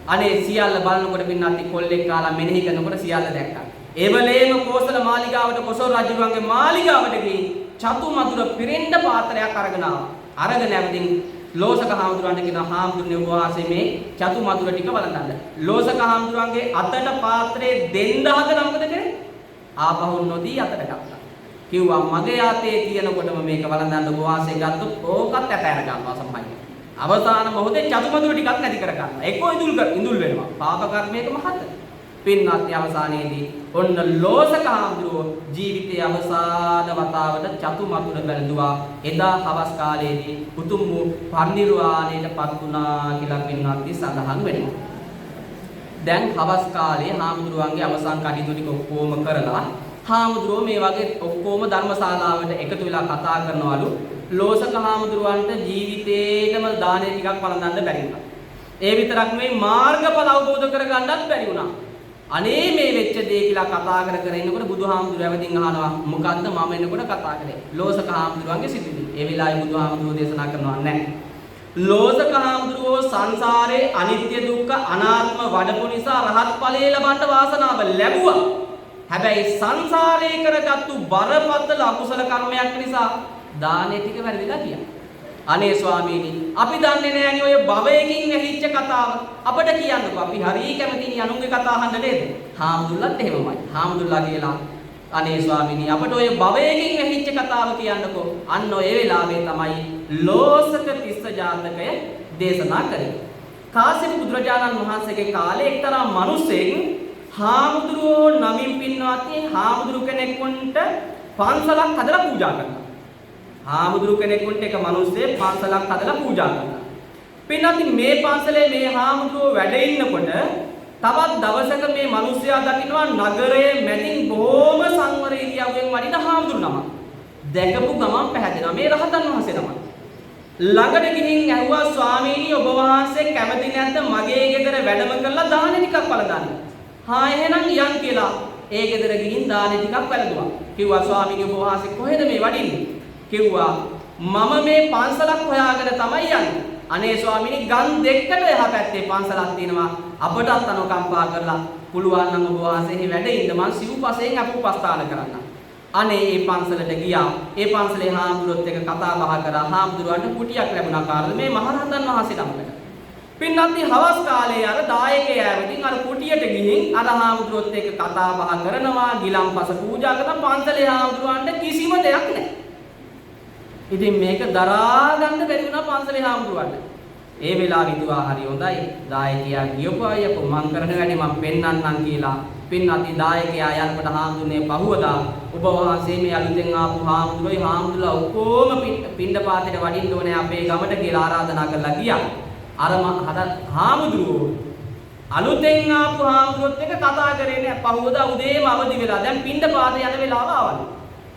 අනේ සියල්ල බලනකොට පින්නන්ති කොල්ලෙක් කාලා මෙනෙහි කරනකොට සියල්ල දැක්කා. ඒ වෙලේම කෝසල මාලිගාවට කොසල් රජුගේ මාලිගාවට ගිහින් චතු මధుර පිරෙන්න පාත්‍රයක් අරගෙන ආවා. අරගෙන ඇවිදින් ලෝසක හාමුදුරන්ට කියනවා හාමුදුරනේ ඔබ වහන්සේ මේ චතු මధుර ටික වළඳන්න. ලෝසක හාමුදුරන්ගේ අතට පාත්‍රේ දෙන්න හදන මොකද කරේ? ආපහු නොදී අතට ගත්තා. කිව්වා මගේ අතේ තියෙනකොටම මේක වළඳන්න ඔබ වහන්සේ ගත්තොත් ඕකත් ඇතෑර ගන්නවා සම්පයි. අවසාන මොහොතේ චතු මధుර ටිකක් නැති කර ගන්නවා. එක්කෝ ඉඳුල් වෙනවා. පාප කර්මයක මහත. පින්වත් අවසානයේදී ඔන්න ලෝසක හාමුදුරුවෝ ජීවිතයේ අවසාන වතාවට චතු මధుර බැලුවා. එදා හවස් කාලයේදී උතුම් වූ පරිනිර්වාණයටපත් වුණා කියලා පින්වත්නි සඳහන් වෙනවා. දැන් හවස් කාලේ හාමුදුරුවන්ගේ අවසාන කටයුතු ටික ඔක්කොම කරලා හාමුදුරුවෝ මේ වගේ ඔක්කොම ධර්මශාලාවට එකතු වෙලා කතා කරනවලු. ලෝසක හාමුදුරුවන්ට ජීවිතේටම දානේ ටිකක් වළඳන්න බැරි වුණා. ඒ විතරක් නෙවෙයි මාර්ගඵල අවබෝධ කරගන්නත් බැරි වුණා. අනේ මේ වෙච්ච දේ කියලා කතා කර ඉන්නකොට බුදුහාමුදුරුවෝ ඇවිදින් අහනවා මොකද්ද මම එනකොට කතා කරේ. ලෝසක හාමුදුරුවන්ගේ සිතුවිලි. ඒ වෙලාවේ බුදුහාමුදුරුවෝ දේශනා කරනවා නැහැ. ලෝසක හාමුදුරුවෝ සංසාරේ අනිත්‍ය දුක්ඛ අනාත්ම වඩපු නිසා රහත් ඵලයේ ලබන්න වාසනාව ලැබුවා. හැබැයි සංසාරේ කරගත්තු බරපතල අකුසල කර්මයක් නිසා දානේ ටික වැරදිලා ගියා. අනේ ස්වාමීනි අපි දන්නේ නෑනේ ඔය භවයකින් ඇහිච්ච කතාව. අපිට කියන්නකෝ අපි හරිය කැමතිනේ අනුන්ගේ කතා අහන්න නේද? හාමුදුරුවෝත් එහෙමමයි. හාමුදුරුවෝ කියලා අනේ ස්වාමීනි අපිට ඔය භවයකින් ඇහිච්ච කතාව කියන්නකෝ. අන්න ඔය වෙලාවේ තමයි ලෝසක තිස්ස ජාතකය දේශනා කරේ. කාශ්‍යප බුදුරජාණන් වහන්සේගේ කාලේ එක්තරා මිනිසෙක් හාමුදුරුවෝ නමින් පින්වත්නි හාමුදුරු කෙනෙකුට පන්සලක් හදලා පූජා කරනවා. හාමුදුරු කෙනෙකුට එක මිනිස්සෙක් පන්සලක් හදලා පූජා කරනවා. පින්වත්නි මේ පන්සලේ මේ හාමුදුරුවෝ වැඩ ඉන්නකොට තවත් දවසක මේ මිනිස්සයා දකින්නවා නගරයේ මැදින් බොහොම සංවර ඉරියව්වෙන් වඩින හාමුදුරු නමක්. දැකපු ගමන් පැහැදෙනවා මේ රහතන් වහන්සේ තමයි. ළඟට ගිහින් ඇහුවා ස්වාමීනි ඔබ වහන්සේ කැමති නැද්ද මගේ ගෙදර වැඩම කරලා දානේ ටිකක් වළඳන්න? හා එහෙනම් යන් කියලා ඒ ගෙදර ගිහින් දානේ ටිකක් වැළඳුවා. කිව්වා ස්වාමීනි ඔබ වහන්සේ කොහෙද මේ වඩින්නේ? කිව්වා මම මේ පන්සලක් හොයාගෙන තමයි යන්නේ. අනේ ස්වාමීනි ගම් දෙකකට එහා පැත්තේ පන්සලක් තියෙනවා. අපටත් අනුකම්පා කරලා පුළුවන් නම් ඔබ වහන්සේ වැඩ ඉන්න මං සිව්පසෙන් අපුපස්ථාන කරන්න. අනේ මේ පන්සලට ගියා. ඒ පන්සලේ හාමුදුරුවොත් එක්ක කතා බහ කරා. හාමුදුරුවන්ට කුටියක් ලැබුණා කාර්ද මේ මහරහතන් වහන්සේ නමකට. පින්නත්නි හවස් කාලේ අර දායකයා ඇවිදින් අර කුටියට ගිහින් අර හාමුදුරුවොත් එක්ක කතා බහ කරනවා. ගිලම්පස පූජා කරන පන්සලේ හාමුදුරුවන්ට කිසිම දෙයක් නැහැ. ඉතින් මේක දරා ගන්න බැරි වුණා පන්සලේ හාමුදුරුවන්ට. ඒ වෙලාවෙ හිතුවා හරි හොඳයි. දායකයා ගියපු අයකෝ මං කරන වැඩේ මං පෙන්නන්නම් කියලා. පින්නති දායකයා යනකොට හාමුදුරනේ පහුවදා ඔබ වහන්සේ මේ අලුතෙන් ආපු හාමුදුරුවෝ ඔක්කොම පිණ්ඩපාතේට වඩින්න ඕනේ අපේ ගමට කියලා ආරාධනා කරලා ගියා. අර හාමුදුරුවෝ අලුතෙන් ආපු හාමුදුරුවොත් එක්ක කතා කරේ නෑ. පහුවදා උදේම අවදි වෙලා දැන් පිණ්ඩපාතේ යන වෙලාව ආවලු.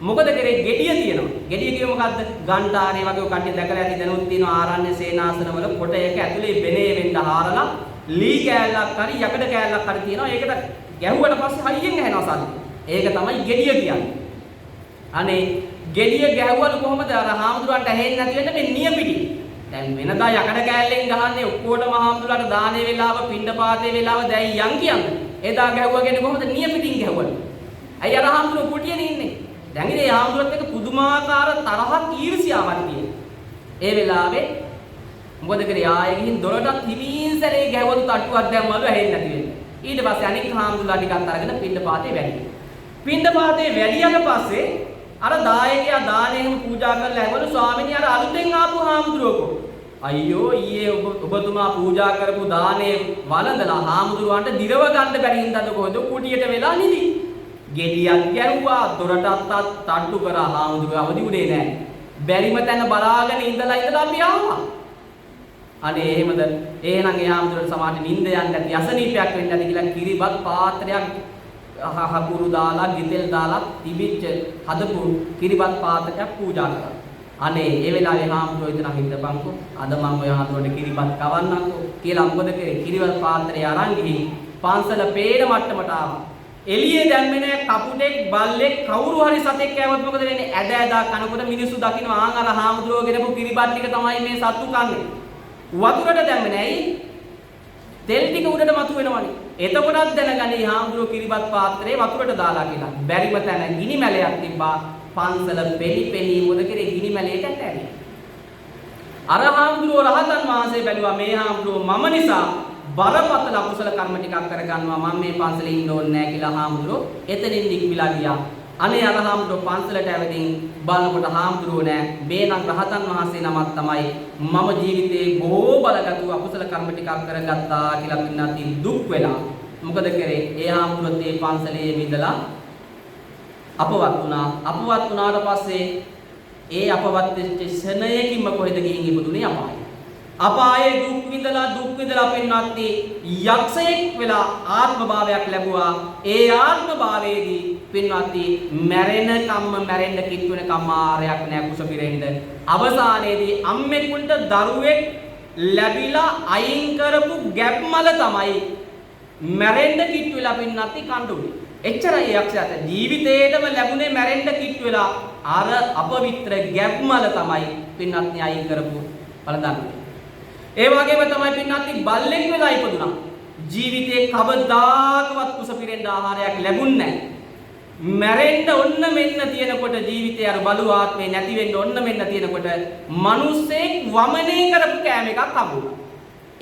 මොකද කරේ ගෙඩිය තියෙනවා. ගෙඩිය කිව්ව මොකද්ද? ගන්ටාරේ වගේ කට්ටිය දැකලා ඇති දැනුත් තියෙනවා ආරණ්‍ය සේනාසනවල කොට එක ඇතුලේ බෙනේ වෙන්න හාරලා ලී කෑල්ලක් හරි යකඩ කෑල්ලක් හරි තියෙනවා. ඒකට ගැහුවට පස්සේ හයියෙන් ඇහෙනවා සල්ලි. ඒක තමයි ගෙඩිය කියන්නේ. අනේ ගෙඩිය ගැහුවලු කොහොමද අර හාමුදුරන්ට ඇහෙන්නේ නැති වෙන්න මේ නියපිටි. දැන් වෙනදා යකඩ කෑල්ලෙන් ගහන්නේ ඔක්කොටම හාමුදුරන්ට දානේ වෙලාව පිණ්ඩපාතේ වෙලාව දැයි යන් කියන්නේ. එදා ගැහුවාගෙන කොහොමද නියපිටින් ගැහුවලු. අය අර හාමුදුරුවෝ කුටියනේ ඉන්නේ. දැන් ඉතින් ඒ හාමුදුරුවොත් එක්ක පුදුමාකාර තරහක් ඊර්ෂ්‍යාවක් තියෙන. ඒ වෙලාවේ මොකද කරේ ආයෙ ගිහින් දොරටත් හිමින් සැරේ ගැහුවලු තට්ටුවක් දැම්මලු ඇහෙන්නේ නැති වෙන්නේ. ඊට පස්සේ අනික් හාමුදුරුවෝ ටිකක් අරගෙන පින්ඩපාතේ වැඩි. පින්ඩපාතේ වැඩියට පස්සේ අර දායකයා දානෙම පූජා කරලා ඇහවලු ස්වාමීනි අර අලුතෙන් ආපු හාමුදුරුවෝ අයියෝ ඊයේ ඔබතුමා පූජා කරපු දානේ වළඳලා හාමුදුරුවන්ට දිරව ගන්න බැරි හින්දාද කොහෙද කුටියට වෙලා නිදි. ගෙඩියක් ගැහුවා දොරටත් තට්ටු කරා හාමුදුරුවෝ අවදි උනේ නැහැ. බැරිම තැන බලාගෙන ඉඳලා අපි ආවා. අනේ එහෙමද? එහෙනම් ඒ හාමුදුරුවෝ සමාජෙ නිින්ද යන්නේ නැති අසනීපයක් වෙන්නේ නැති කියලා කිරිබත් පාත්‍රයක් හකුරු දාලා ගිතෙල් දාලා තිබිච්ච හදපු කිරිබත් පාත්‍රයක් පූජා කරා. අනේ ඒ වෙලාවේ හාමුදුරුවෝ ඉතන හිටපන්කෝ අද මම ඔය හාමුදුරුවන්ට කිරිබත් කවන්නම්කෝ කියලා මොකද කරේ කිරිබත් පාත්‍රය අරන් ගිහින් පන්සල පේන මට්ටමට ආවා. එළියේ දැම්මේ නැහැ කපුටෙක් බල්ලෙක් කවුරු හරි සතෙක් කෑවොත් මොකද වෙන්නේ? ඇද ඇදා කනකොට මිනිස්සු දකින්න ආන් අර හාමුදුරුවෝ ගෙනපු කිරිබත් ටික තමයි මේ සත්තු කන්නේ. වතුරට දැම්මේ නැහැ. තෙල් ටික උඩට මතුවෙනවනේ. එතකොටත් දැනගනි හාමුදුරුවෝ කිරිබත් පාත්‍රේ වතුරට දාලා කියලා. බැරිම තැන ගිනි මැලයක් තිබ්බා. පන්සල පෙලි මොද කරේ ගිනි මැලේට ඇටැනේ. අර හාමුදුරුවෝ රහතන් වහන්සේ බැලුවා මේ හාමුදුරුවෝ මම නිසා බරපතල අකුසල කර්ම ටිකක් කරගන්නවා මම මේ පන්සලේ ඉන්න ඕනේ නැහැ කියලා හාමුදුරුවෝ එතනින් නික්මිලා ගියා. අනේ අර හාමුදුරුවෝ පන්සලට ඇවිදින් බලනකොට හාමුදුරුවෝ නෑ මේ නම් රහතන් වහන්සේ නමක් තමයි මම ජීවිතේ බොහෝ බලගත්තු අකුසල කර්ම ටිකක් කරගත්තා කියලා පින්නත් දුක් වෙලා මොකද කරේ ඒ හාමුදුරුවෝ ඒ පන්සලේ මිදලා අපවත් වුණාට පස්සේ ඒ අපවත් වෙච්ච ශනයකින්ම කොහෙද ගිහින් ඉපදුනේ අපායේ දුක් විඳලා පින්නත් යක්ෂයෙක් වෙලා ආත්ම භාවයක් ලැබුවා. ඒ ආත්ම භාවයේදී පින්නත් මැරෙන්න කිට් වෙන කම්මාරයක් නෑ කුස පිරෙන්න. අවසානයේදී අම්මෙකුන්ට දරුවෙක් ලැබිලා අයින් කරපු ගැප්මල තමයි මැරෙන්න කිට් වෙලා පින්නත් කණ්ඩුනේ. එච්චරයි යක්ෂයාට ජීවිතේටම ලැබුණේ මැරෙන්න කිට් වෙලා අර අපවිත්‍ර ගැප්මල තමයි පින්නත් අයින් කරපු බලදන්නේ. ඒ වගේම තමයි පින්නත් බල්ලෙක් වෙලා ඉපදුනා. ජීවිතේ කවදාකවත් කුස පිරෙන්න ආහාරයක් ලැබුණේ නැහැ. මැරෙන්න ඔන්න මෙන්න තියෙනකොට ජීවිතේ අර බලු ආත්මේ නැති වෙන්න ඔන්න මෙන්න තියෙනකොට මිනිස්සෙක් වමනේ කරපු කෑම එකක් හම්බුණා.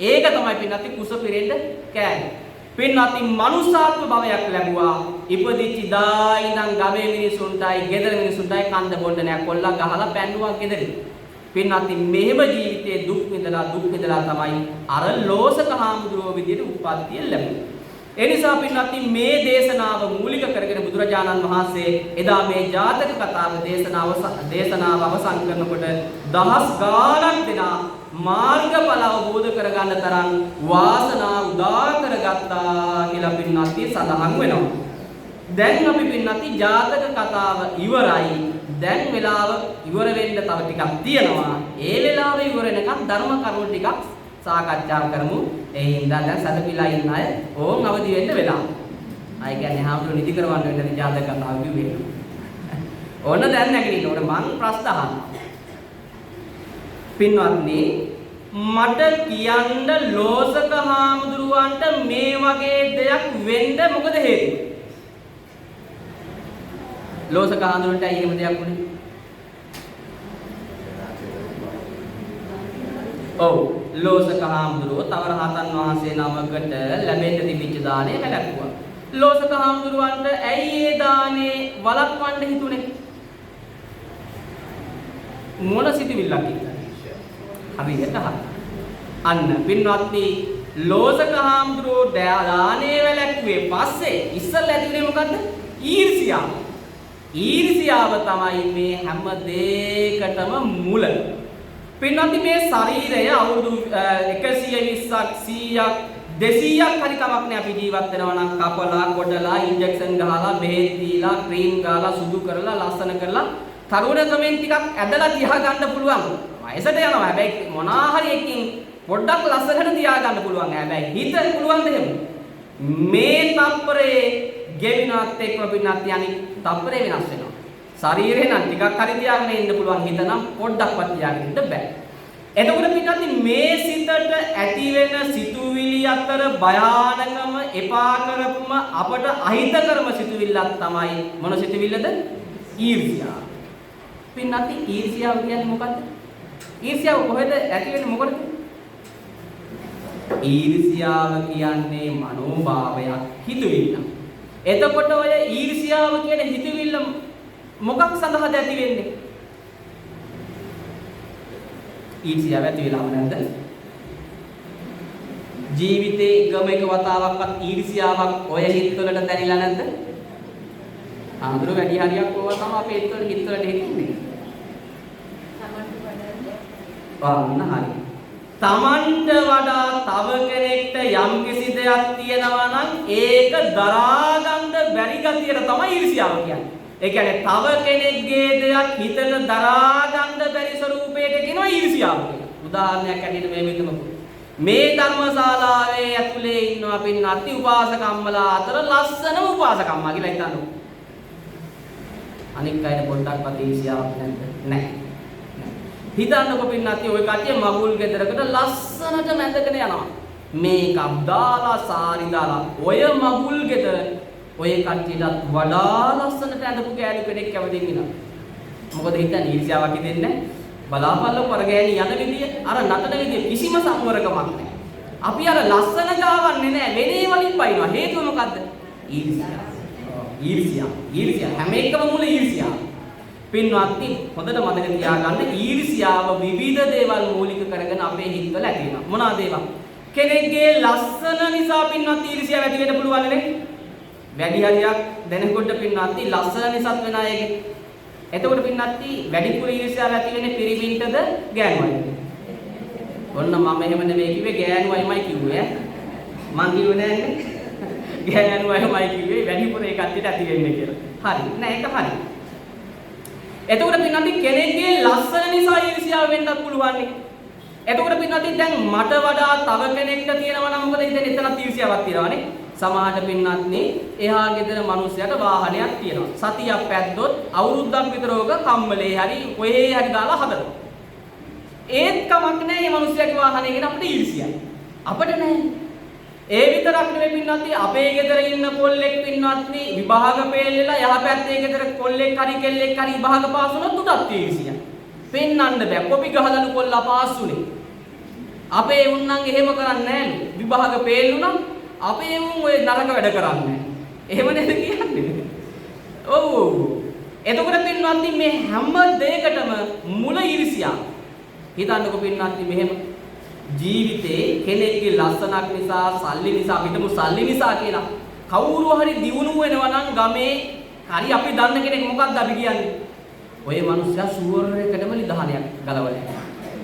ඒක තමයි පින්නත් කුස පිරෙන්න කෑම. පින්නත් මනුස්සාත්ම භවයක් ලැබුවා. ඉපදිච්ච දා ඉඳන් ගමේ මිනිසුන්ටයි ගෙදර මිනිසුන්ටයි කන්ද බොන්න නෑ කොල්ලා ගහලා පැන්නුවා ගෙදරින්. පින්නත් මෙහෙම ජීවිතේ දුක් විඳලා තමයි අර ලෝසක හාමුදුරුවෝ විදියට උප්පත්තිය ලැබුණේ. ඒ නිසා පින්නත් මේ දේශනාව මූලික කරගෙන බුදුරජාණන් වහන්සේ එදා මේ ජාතක කතාව දේශනාව අවසන් කරනකොට දහස් ගාණක් දෙනා මාර්ගඵල අවබෝධ කරගන්න තරම් වාසනාව උදා කරගත්තා කියලා පින්නත් සඳහන් වෙනවා. දැන් අපි පින්නත් ජාතක කතාව ඉවරයි. දැන් වෙලාව ඉවර වෙන්න තව ටිකක් තියෙනවා. ඒ වෙලාවේ ඉවර වෙනකම් ධර්ම කරුණු ටිකක් සාකච්ඡා කරමු. ඒ හින්දා දැන් සැදපිලා ඉන්න අය ඕන් අවදි වෙන්න වෙලා. අය කියන්නේ හාමුදුරුවෝ නිදි කරවන්න වෙන ජාතක කතාව කිව්වේ. ඕන දැන් නැගිටින්න ඕන මං ප්‍රශ්න අහනවා. පින්වත්නි මට කියන්න ලෝසක හාමුදුරුවන්ට මේ වගේ දෙයක් වෙන්න මොකද හේතුව? ලෝසක හාමුදුරුවන්ට එහෙම දෙයක් වුණේ? ඔව් ලෝසක හාමුදුරුවෝ තව රහතන් වහන්සේ නමකට ලැබෙන්න තිබිච්ච දාණය වැළැක්වුවා. ලෝසක හාමුදුරුවන්ට ඇයි ඒ දානේ වළක්වන්න හිතුනේ? මොන සිතුවිල්ලක් ඉන්නද? හරියට අන්න පින්වත්නි ලෝසක හාමුදුරුවෝ දානේ වැළැක්ුවේ පස්සේ ඉස්සෙල්ලා ඇතිුනේ මොකද්ද? ඊර්ෂ්‍යාව තමයි මේ හැම දෙයකටම මුල. පින්වත්නි මේ ශරීරය අවුරුදු 120ක් 100ක් 200ක් හරි කමක් නෑ අපි ජීවත් වෙනවා නම් කපලා කොටලා ඉන්ජෙක්ෂන් ගහලා බෙහෙත් දීලා ක්‍රීම් ගාලා සුදු කරලා ලස්සන කරලා තරුණකමෙන් ටිකක් ඇදලා තියා ගන්න පුළුවන්. වයසට යනවා හැබැයි මොනවා හරි එකකින් පොඩ්ඩක් ලස්සනට තියා ගන්න පුළුවන්. හැබැයි හිත පුළුවන් දෙහෙම. මේ තප්පරේ ගෙවිනත් එක්ක පින්නත් යන්නේ තප්පරේ වෙනස් වෙනවා. ශරීරේ නම් ටිකක් හරි තියාගෙන ඉන්න පුළුවන්. හිත නම් පොඩ්ඩක්වත් තියාගෙන ඉන්න බෑ. එතකොට පිටත් මේ සිතට ඇති වෙන සිතුවිලි අතර භයානකම එපා කරපුම අපට අහිත කරම සිතුවිල්ලක් තමයි මොන සිතුවිල්ලද? ඊර්ෂ්‍යාව. පින්නත් ඊර්ෂ්‍යාව කියන්නේ මොකද්ද? ඊර්ෂ්‍යාව කොහෙද ඇති වෙන්නේ මොකටද? ඊර්ෂ්‍යාව කියන්නේ මනෝභාවයක්, හිතුවිල්ලක්. එතකොට ඔය ඊර්ෂ්‍යාව කියන හිතුවිල්ල මොකක් සඳහාද ඇති වෙන්නේ? ඊර්ෂ්‍යාව ඇති වෙලාව නැද්ද? ජීවිතේ එකම එක වතාවක්වත් ඊර්ෂ්‍යාවක් ඔය හිතවලට දැනෙලා නැද්ද? ආඳුර වැඩි හරියක් ඕවා තමයි අපේ හිතවලට හිතෙන්නේ. අන්න හරි. තමන්ට වඩා තව කෙනෙක්ට යම් කිසි දෙයක් තියෙනවා නම් ඒක දරා ගන්න බැරි ගතියට තමයි ඊර්ෂ්‍යාව කියන්නේ. ඒ කියන්නේ තව කෙනෙක්ගේ දෙයක් හිතට දරා ගන්න බැරි ස්වරූපයකට කියනවා ඊර්ෂ්‍යාව කියලා. උදාහරණයක් ඇටියට මේ විදිහම මේ ධර්මශාලාවේ ඇතුලේ ඉන්නවා පින්නත්ති උපාසකම්මලා අතර ලස්සනම උපාසකම්මා කියලා හිතනවා. අනික් අයට පොඩ්ඩක්වත් ඊර්ෂ්‍යාවක් නැද්ද? නැහැ. හිතන්නකො පින්නත්ති ওই කට්ටිය මගුල් ගෙදරකට ලස්සනට මැදගෙන යනවා. මේකක් දාලා සාරි දාලා ඔය මගුල් ගෙදර ඔය කට්ටියට වඩා ලස්සනට ඇඳපු ගෑනු කෙනෙක් කැමතින් ඉන්නවා. මොකද හිතන්නේ ඊර්ෂ්‍යාවක් හිතෙන්නේ බලාපල්ල පරගෑණි යන විදිය අර නටන විදිය කිසිම සංවරකමක් නැහැ. අපි අර ලස්සන ගාවන්නේ නැහැ වෙනේ වලින් පයින්නවා. හේතුව මොකද්ද? ඊර්ෂ්‍යාව. ඊර්ෂ්‍යාව හැම එකම මුල ඊර්ෂ්‍යාව. පින්වත්නි හොඳට මතක තියාගන්න ඊර්ෂ්‍යාව විවිධ දේවල් මූලික කරගෙන අපේ හිතවල ඇති වෙනවා. මොනවාද ඒවා? කෙනෙක්ගේ ලස්සන නිසා පින්වත් ඊර්ෂ්‍යාව ඇති වෙන්න පුළුවන් නේ. වැඩි හරියක් දැනකොට පින්වත්නි ලස්සන නිසාත් වෙන අයගේ. එතකොට පින්වත්නි වැඩිපුර ඊර්ෂ්‍යාව ඇති වෙන්නේ පිරිමින්ටද ගෑනුවයිද? ඔන්න මම එහෙම නෙවෙයි කිව්වේ ගෑනුවයිමයි කිව්වේ. මං කිව්වේ නෑනේ. ගෑනුවයිමයි කිව්වේ වැඩිපුර ඒ කට්ටියට ඇති වෙන්නේ කියලා. හරි. නෑ ඒක හරි. එතකොට පින්නන්ති කෙනෙක්ගේ ලස්සන නිසා ඊර්ෂ්‍යාව වෙන්නත් පුළුවන් නේ. එතකොට පින්නන්ති දැන් මට වඩා තව කෙනෙක්ට තියෙනවා නම් මොකද හිතන්නේ එතනත් ඊර්ෂ්‍යාවක් තියෙනවානේ. සමහරට පින්නන්ති එහා ගෙදර මිනිස්සයාට වාහනයක් තියෙනවා. සතියක් පැද්දොත් අවුරුද්දක් විතර ඕක කම්මලේ හරි කොහේ හරි දාලා හදනවා. ඒත් කමක් නැහැ මේ මිනිස්සයාගේ වාහනේ ගැන අපිට ඊර්ෂ්‍යාවයි. අපිට නැහැ. ඒ විතරක් නෙවෙයි පින්නන්ති අපේ ගෙදර ඉන්න කොල්ලෙක් පින්නන්ති විභාග පෙළෙලා යහපැත්තේ ගෙදර කොල්ලෙක් හරි කෙල්ලෙක් හරි විභාග පාස් වුණොත් උටත් ඊර්ෂ්‍යා. පෙන්නන්න බෑ. කොපි ගහදලු කොල්ලා පාස් වුණේ. අපේ උන්නම් එහෙම කරන්නේ නෑලු. විභාග පෙළුණා අපේ උන් ඔය නරක වැඩ කරන්නේ නෑ. එහෙම නේද කියන්නේ? ඔව්. එතකොට පින්නන්ති මේ හැම දෙයකටම මුල ඊර්ෂ්‍යා. හිතන්නකො පින්නන්ති මෙහෙම ජීවිතේ කෙනෙක්ගේ ලස්සනක් නිසා සල්ලි නිසා පිටමු සල්ලි නිසා කියලා කවුරු හරි දියුණු වෙනවා නම් ගමේ හරි අපි දන්න කෙනෙක් මොකක්ද අපි කියන්නේ ඔය මිනිස්සයා ෂුවර් එකටම ලිදහනයක් ගලවලා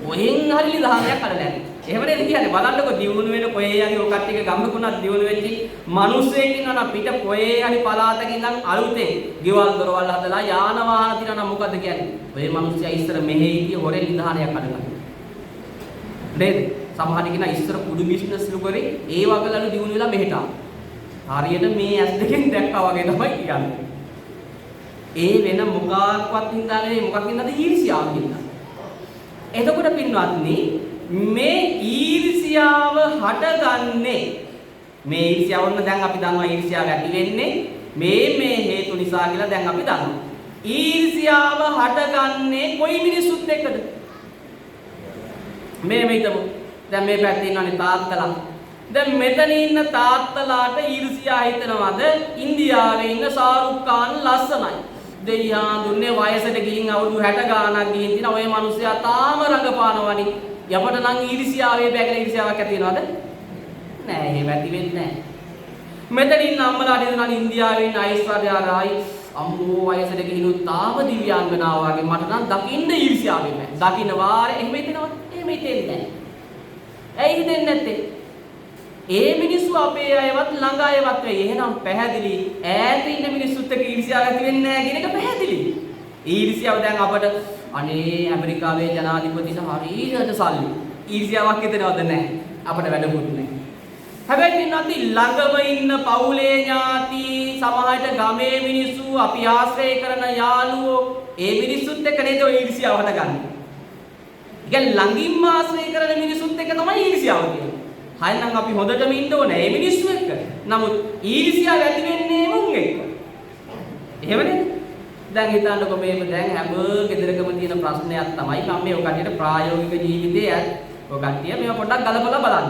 ඔහෙන් හරි ලිදහනයක් අරලා යන්නේ එහෙම නේද කියන්නේ බලන්නකො දියුණු වෙන කොහේ හරි ඔය කට්ටියක ගම්මකුණක් දියුණු වෙච්චි මිනිස්සෙක් ඉන්නවා නම් පිට කොහේ හරි පළාතක ඉඳන් අලුතෙන් ගෙවල් දොරවල් හදලා යාන වාහන තියනවා නම් මොකද්ද කියන්නේ ඔය මිනිස්සයා ඉස්සර මෙහෙ ඉතිය හොරෙන් ලිදහනයක් අරලා නේද? සමහර කෙනා ඉස්සර කුඩු බිස්නස් ලු කරේ ඒ වගලලු දිනු වෙලා මෙහෙට ආවා. හරියට මේ ඇස් දෙකෙන් දැක්කා වගේ තමයි කියන්නේ. ඒ වෙන මොකක්වත් හින්දා නෙවෙයි මොකක් හින්දාද ඊර්ෂ්‍යාව හින්දා. එතකොට පින්වත්නි මේ ඊර්ෂ්‍යාව හටගන්නේ මේ ඊර්ෂ්‍යාව වුණ දැන් අපි දන්නවා ඊර්ෂ්‍යාව ඇති වෙන්නේ මේ හේතු නිසා කියලා දැන් අපි දන්නවා. ඊර්ෂ්‍යාව හටගන්නේ කොයි මිනිසුත් එක්කද? මේ හිතමු දැන් මේ පැත්තේ ඉන්නනේ තාත්තලා දැන් මෙතන ඉන්න තාත්තලාට ඊර්ෂ්‍යා හිතනවාද ඉන්දියාවේ ඉන්න ශාරුක් ખાන් ලස්සනයි දෙයියා දුන්නේ වයසට ගිහින් අවුරුදු 60 ගාණක් ගිහින් තිනා ඔය මිනිස්සයා තාම රඟපානවනි යපට නම් ඊර්ෂ්‍යාවේ බැගල ඊර්ෂ්‍යාවක් ඇති වෙනවද නෑ එහෙම ඇති වෙන්නේ නෑ මෙතන ඉන්න අම්මලාට හිතනවා ඉන්දියාවේ ඉන්න ඓශ්වර්යා රායි අම්මෝ වයසට ගිහිනුත් තාම දිව්‍යාංගනාව වගේ මට නම් දකින්න ඊර්ෂ්‍යාවෙන් නෑ දකින්න වාරේ එහෙම හිතනවද එහෙම හිතෙන්නේ නෑ ඇයි හිතෙන්නේ නැත්තේ ඒ මිනිස්සු අපේ අයවත් ළඟ අයවත් වෙයි එහෙනම් පැහැදිලි ඈත ඉන්න මිනිස්සුත් එක්ක ඊර්ෂ්‍යාව ඇති වෙන්නේ නැහැ කියන එක පැහැදිලි ඊර්ෂ්‍යාව දැන් අපට අනේ ඇමරිකාවේ ජනාධිපතිට හරියට සල්ලි ඊර්ෂ්‍යාවක් හිතෙනවද නැහැ අපට වැඩකුත් නැහැ හැබැයි පින්නත් ළඟම ඉන්න පවුලේ ඥාති සමහරට ගමේ මිනිස්සු අපි ආශ්‍රය කරන යාළුවෝ ඒ මිනිස්සුත් එක්ක නේද ඔය ඊර්ෂ්‍යාව හටගන්නේ ඒ කියන්නේ ළඟින්ම ආශ්‍රය කරන මිනිසුත් එක්ක තමයි ඊර්ෂ්‍යාව තියෙන්නේ. හරිනම් අපි හොඳටම ඉන්න ඕනේ මේ මිනිස්සු එක්ක. නමුත් ඊර්ෂ්‍යාව ඇති වෙන්නේ මුන් එක්ක. එහෙම නේද? දැන් හිතන්නකෝ මේක දැන් හැම ගෙදරකම තියෙන ප්‍රශ්නයක් තමයි මම මේ ඔය කට්ටියට ප්‍රායෝගික ජීවිතයේ ඔය කට්ටිය මේවා පොඩ්ඩක් ගලපලා බලන්න.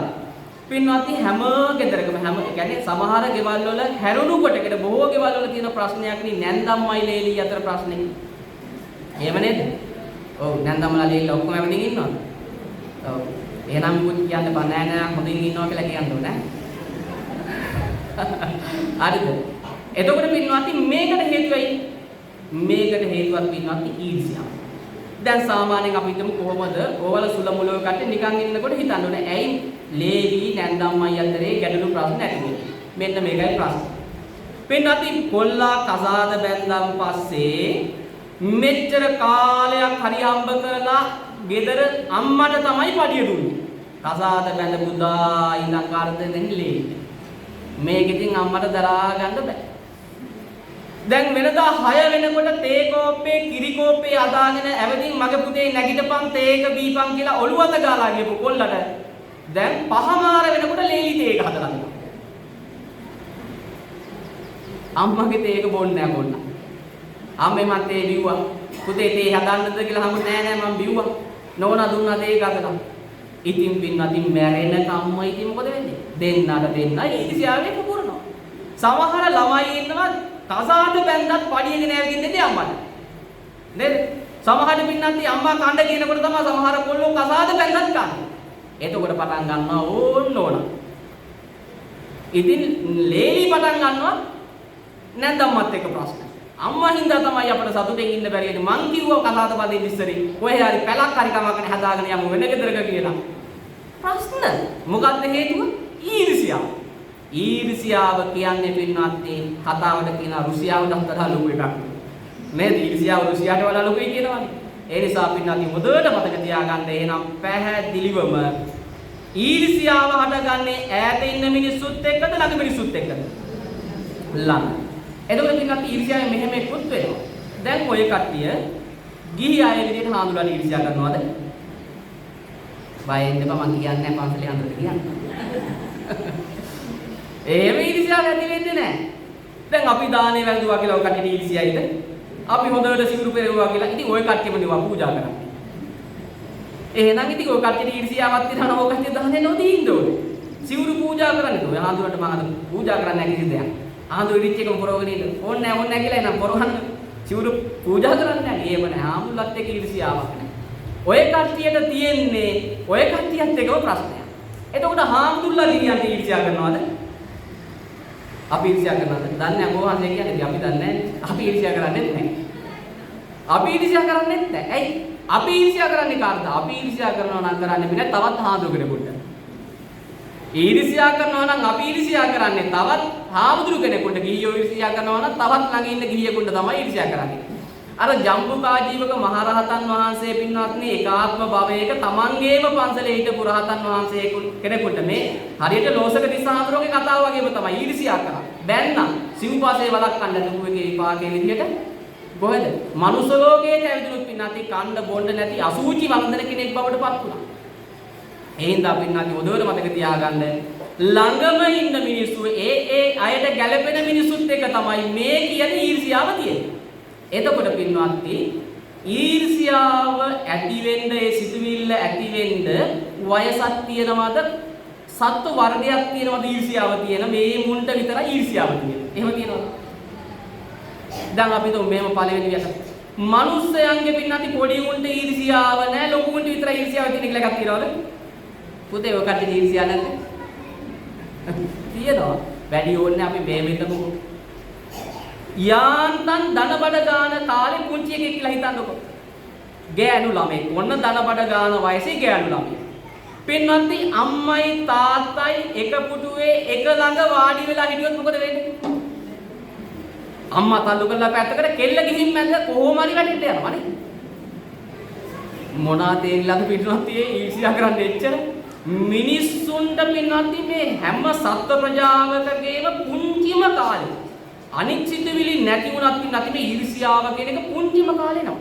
පින්වත්නි හැම ගෙදරකම හැම කියන්නේ සමහර ගෙවල් වල හැරුණු කොටකට බොහෝ ගෙවල් වල තියෙන ප්‍රශ්නයක් නේ නැන්දම්මයි ලේලි අතර ප්‍රශ්නේ. එහෙම නේද? ඔව් නැන්දම්මලා ලේලි ඔක්කොම හැමදෙන් ඉන්නවද? ඔව්. එහෙනම් මුත් කියන්න බෑ නෑ නෑ හොඳින් ඉන්නවා කියලා කියන්න ඕනේ. හරිද? එතකොට පින්වත්නි මේකට හේතුවයි මේකට හේතුවක් පින්වත්නි ඊර්ෂ්‍යාව. දැන් සාමාන්‍යයෙන් අපි හිතමු කොහොමද ඕවල සුල මුලව කට්ටිය නිකන් ඉන්නකොට හිතන්න ඕනේ ඇයි ලේලි නැන්දම්මයි අතරේ ගැටලු ප්‍රශ්න ඇති වෙන්නේ. මෙන්න මේකයි ප්‍රශ්නේ. පින්වත්නි කොල්ලා කසාද බැන්දන් පස්සේ මෙච්චර කාලයක් හරි හම්බ කරලා ගෙදර අම්මට තමයි පඩිය දුන්නේ. කසාද බැඳ පුදා ඉඳන් කාර්ද දෙන්නේ. මේක ඉතින් අම්මට දරා ගන්න බෑ. දැන් වෙනදා 6 වෙනකොට තේ කෝප්පේ කිරි කෝප්පේ අදාගෙන ඇවිදින් මගේ පුතේ නැගිටපන් තේක බීපන් කියලා ඔළුව අත ගාලා ගියපු කොල්ලට දැන් 5:00 වෙනකොට ලේලි තේක හදලා දෙනවා. අම්මගේ තේක බොන්නේ නැහැ බොන්න. අම්මේ මන් තේ බිව්වා. පුතේ තේ හදන්නද කියලා හම්බු නෑ නෑ මම බිව්වා. නෝනා දුන්නා තේ ගහලා. ඉතින් පින්නතින් මැරෙන කම්ම ඉතින් මොකද වෙන්නේ? දෙන්නට දෙන්න ඊර්ෂ්‍යාවෙන් පුපුරනවා. සමහර ළමයි ඉන්නවා කසාද බැන්දත් පඩියගෙන ඇවිදින්නේ අම්මට. නේද? සමහර පින්නන්ති අම්මා කණ්ඩ කියනකොට තමයි සමහර කොල්ලෝ කසාද බැන්දත් කන්නේ. එතකොට පටන් ගන්නවා ඕන්න ඕන. ඉතින් ලේලි පටන් ගන්නවා නැන්දම්මත් එක්ක ප්‍රශ්න. අම්මා හින්දා තමයි අපිට සතුටෙන් ඉන්න බැරි වෙන්නේ. මං කිව්වා කසාද බඳින්න ඉස්සරේ. කොහේ හරි පැලක් හරි කමක් නැහැ හදාගෙන යමු වෙන ගෙදරක කියලා. ප්‍රශ්න. මොකද්ද හේතුව? ඊර්ෂ්‍යාව. ඊර්ෂ්‍යාව කියන්නේ පින්වත්නි කතාවට කියන රුසියාවට හතරා ලොකු එකක්. නේද? ඊර්ෂ්‍යාව රුසියාට වඩා ලොකුයි කියනවනේ. ඒ නිසා පින්වත්නි හොඳට මතක තියාගන්න එහෙනම් පැහැදිලිවම ඊර්ෂ්‍යාව හටගන්නේ ඈත ඉන්න මිනිස්සුත් එක්කද ළඟ මිනිස්සුත් එක්කද? ළඟ. එතකොට පින්වත්නි ඊර්ෂ්‍යාවෙන් මෙහෙම එක්කුත් වෙනවා. දැන් ඔය කට්ටිය ගිහි අය විදිහට හාමුදුරුවෝ ඊර්ෂ්‍යා කරනවද? බයෙන් දෙපා මං කියන්නේ නැහැ පන්සලේ හන්දරට කියන්නේ. එහෙම ඊර්ෂ්‍යාව ඇති වෙන්නේ නැහැ. දැන් අපි දානේ වැළඳුවා කියලා ඔය කට්ටියට ඊර්ෂ්‍යායිද? අපි හොඳට සිවුරු පෙරවුවා කියලා ඉතින් ඔය කට්ටියම නිවා පූජා කරන්නේ. එහෙනම් ඉතින් ඔය කට්ටියට ඊර්ෂ්‍යාවක් තියෙනවා ඔය කට්ටිය දානේ නොදීන්න ඕනේ. සිවුරු පූජා කරන්නේ ඔය හාමුදුරන්ට මම අද පූජා කරන්න නැහැ කිසි දෙයක්. හාමුදුරු ඉරිච් එකම පොරවගෙන ඉන්න. ඕනේ නැහැ කියලා එනම් පොරවන්න. සිවුරු පූජා කරන්නේ නැහැ. ඒව නැහැ. හාමුදුරුලත් එක්ක ඊර්ෂ්‍යාවක් නැහැ. ඔය කට්ටියට තියෙන්නේ ඔය කට්ටියත් එක්කම ප්‍රශ්නයක්. එතකොට හාමුදුරුලා ගිහින් ඊර්ෂ්‍යා කරනවද? අපි ඊර්ෂ්‍යා කරනවද? දන්නේ නැහැ මොකක්ද කියන්නේ අපි දන්නේ නැහැ. අපි ඊර්ෂ්‍යා කරන්නේ නැහැ. අපි ඊර්ෂ්‍යා කරන්නේ නැහැ. ඇයි? අපි ඊර්ෂ්‍යා කරන්නේ කාටද? අපි ඊර්ෂ්‍යා කරනවා නම් කරන්නේ බෑ තවත් හාමුදුරු කෙනෙකුට. ඊර්ෂ්‍යා කරනවා නම් අපි ඊර්ෂ්‍යා කරන්නේ තවත් හාමුදුරු කෙනෙකුට. ගිහියෝ ඊර්ෂ්‍යා කරනවා නම් තවත් ළඟ ඉන්න ගිහියෙකුට තමයි ඊර්ෂ්‍යා කරන්නේ. අර ජම්බුකාජීවක මහරහතන් වහන්සේ පින්වත්නි ඒකාත්ම භවයක තමන්ගේම පන්සලේ හිටපු රහතන් වහන්සේ කෙනෙකුට මේ හරියට ලෝසක දිසාඳුරගේ කතාව වගේම තමයි ඊර්ෂ්‍යා කරා. බැන්නා සිව්පාසේ වළක්වන්න දුවගේ විපාකයේ විදිහට කොහෙද? මනුස්ස ලෝකයේ ඇවිදුණු පින්වත්නි කණ්ඩ බොණ්ඩ නැති අසුචි වන්දන කෙනෙක් බවට පත් වුණා. ඒ හින්දා පින්වත්නි උදේට මතක තියාගන්න ළඟම ඉන්න මිනිස්සු ඒ අයට ගැළපෙන මිනිස්සුත් එක තමයි මේ කියන ඊර්ෂ්‍යාව තියෙන්නේ. එතකොට පින්වත්නි ඊර්ෂ්‍යාව ඇති වෙන්න ඒ සිතුවිල්ල ඇති වෙන්න වයසක් තියෙනවද සත්ව වර්ගයක් තියෙනවද ඊර්ෂ්‍යාව තියෙන මේ මුන්ට විතර ඊර්ෂ්‍යාව තියෙන. එහෙම තියෙනවද? දැන් අපි તો මේව පළවෙනි විදිහට මනුස්සයන්ගේ පින්වත්නි පොඩි උන්ට ඊර්ෂ්‍යාව නැහැ ලොකු උන්ට විතර ඊර්ෂ්‍යාව තියෙන කියලා එකක් තියෙනවද? පුතේ ඔය කට්ටිය ඊර්ෂ්‍යාව නැද්ද? තියෙනවා. වැඩි ඕනේ අපි මේ මෙතන යාන්තම් ධනබඩ ගාන කාලේ පුංචි එකෙක් කියලා හිතන්නකො. ගෑනු ළමෙක්. ඔන්න ධනබඩ ගාන වයසේ ගෑනු ළමෙක්. පින්වත්නි අම්මයි තාත්තයි එක පුටුවේ එක ළඟ වාඩි වෙලා හිටියොත් මොකද වෙන්නේ? අම්මා තල්ලු කරලා පැත්තකට කෙල්ල ගිහින් මැද කොහොම හරි වැටෙන්න යනවා නේ. මොනා තේරිලාද පින්වත්නි ඊර්ෂ්‍යා කරන්න එච්චර? මිනිස්සුන්ට පින්වත්නි මේ හැම සත්ත්ව ප්‍රජාවකගේම පුංචිම කාලේ අනිත් සිතුවිලි නැති වුණත් නැති මේ ඊර්ෂ්‍යාව කියන එක පුංචිම කාලේ නම.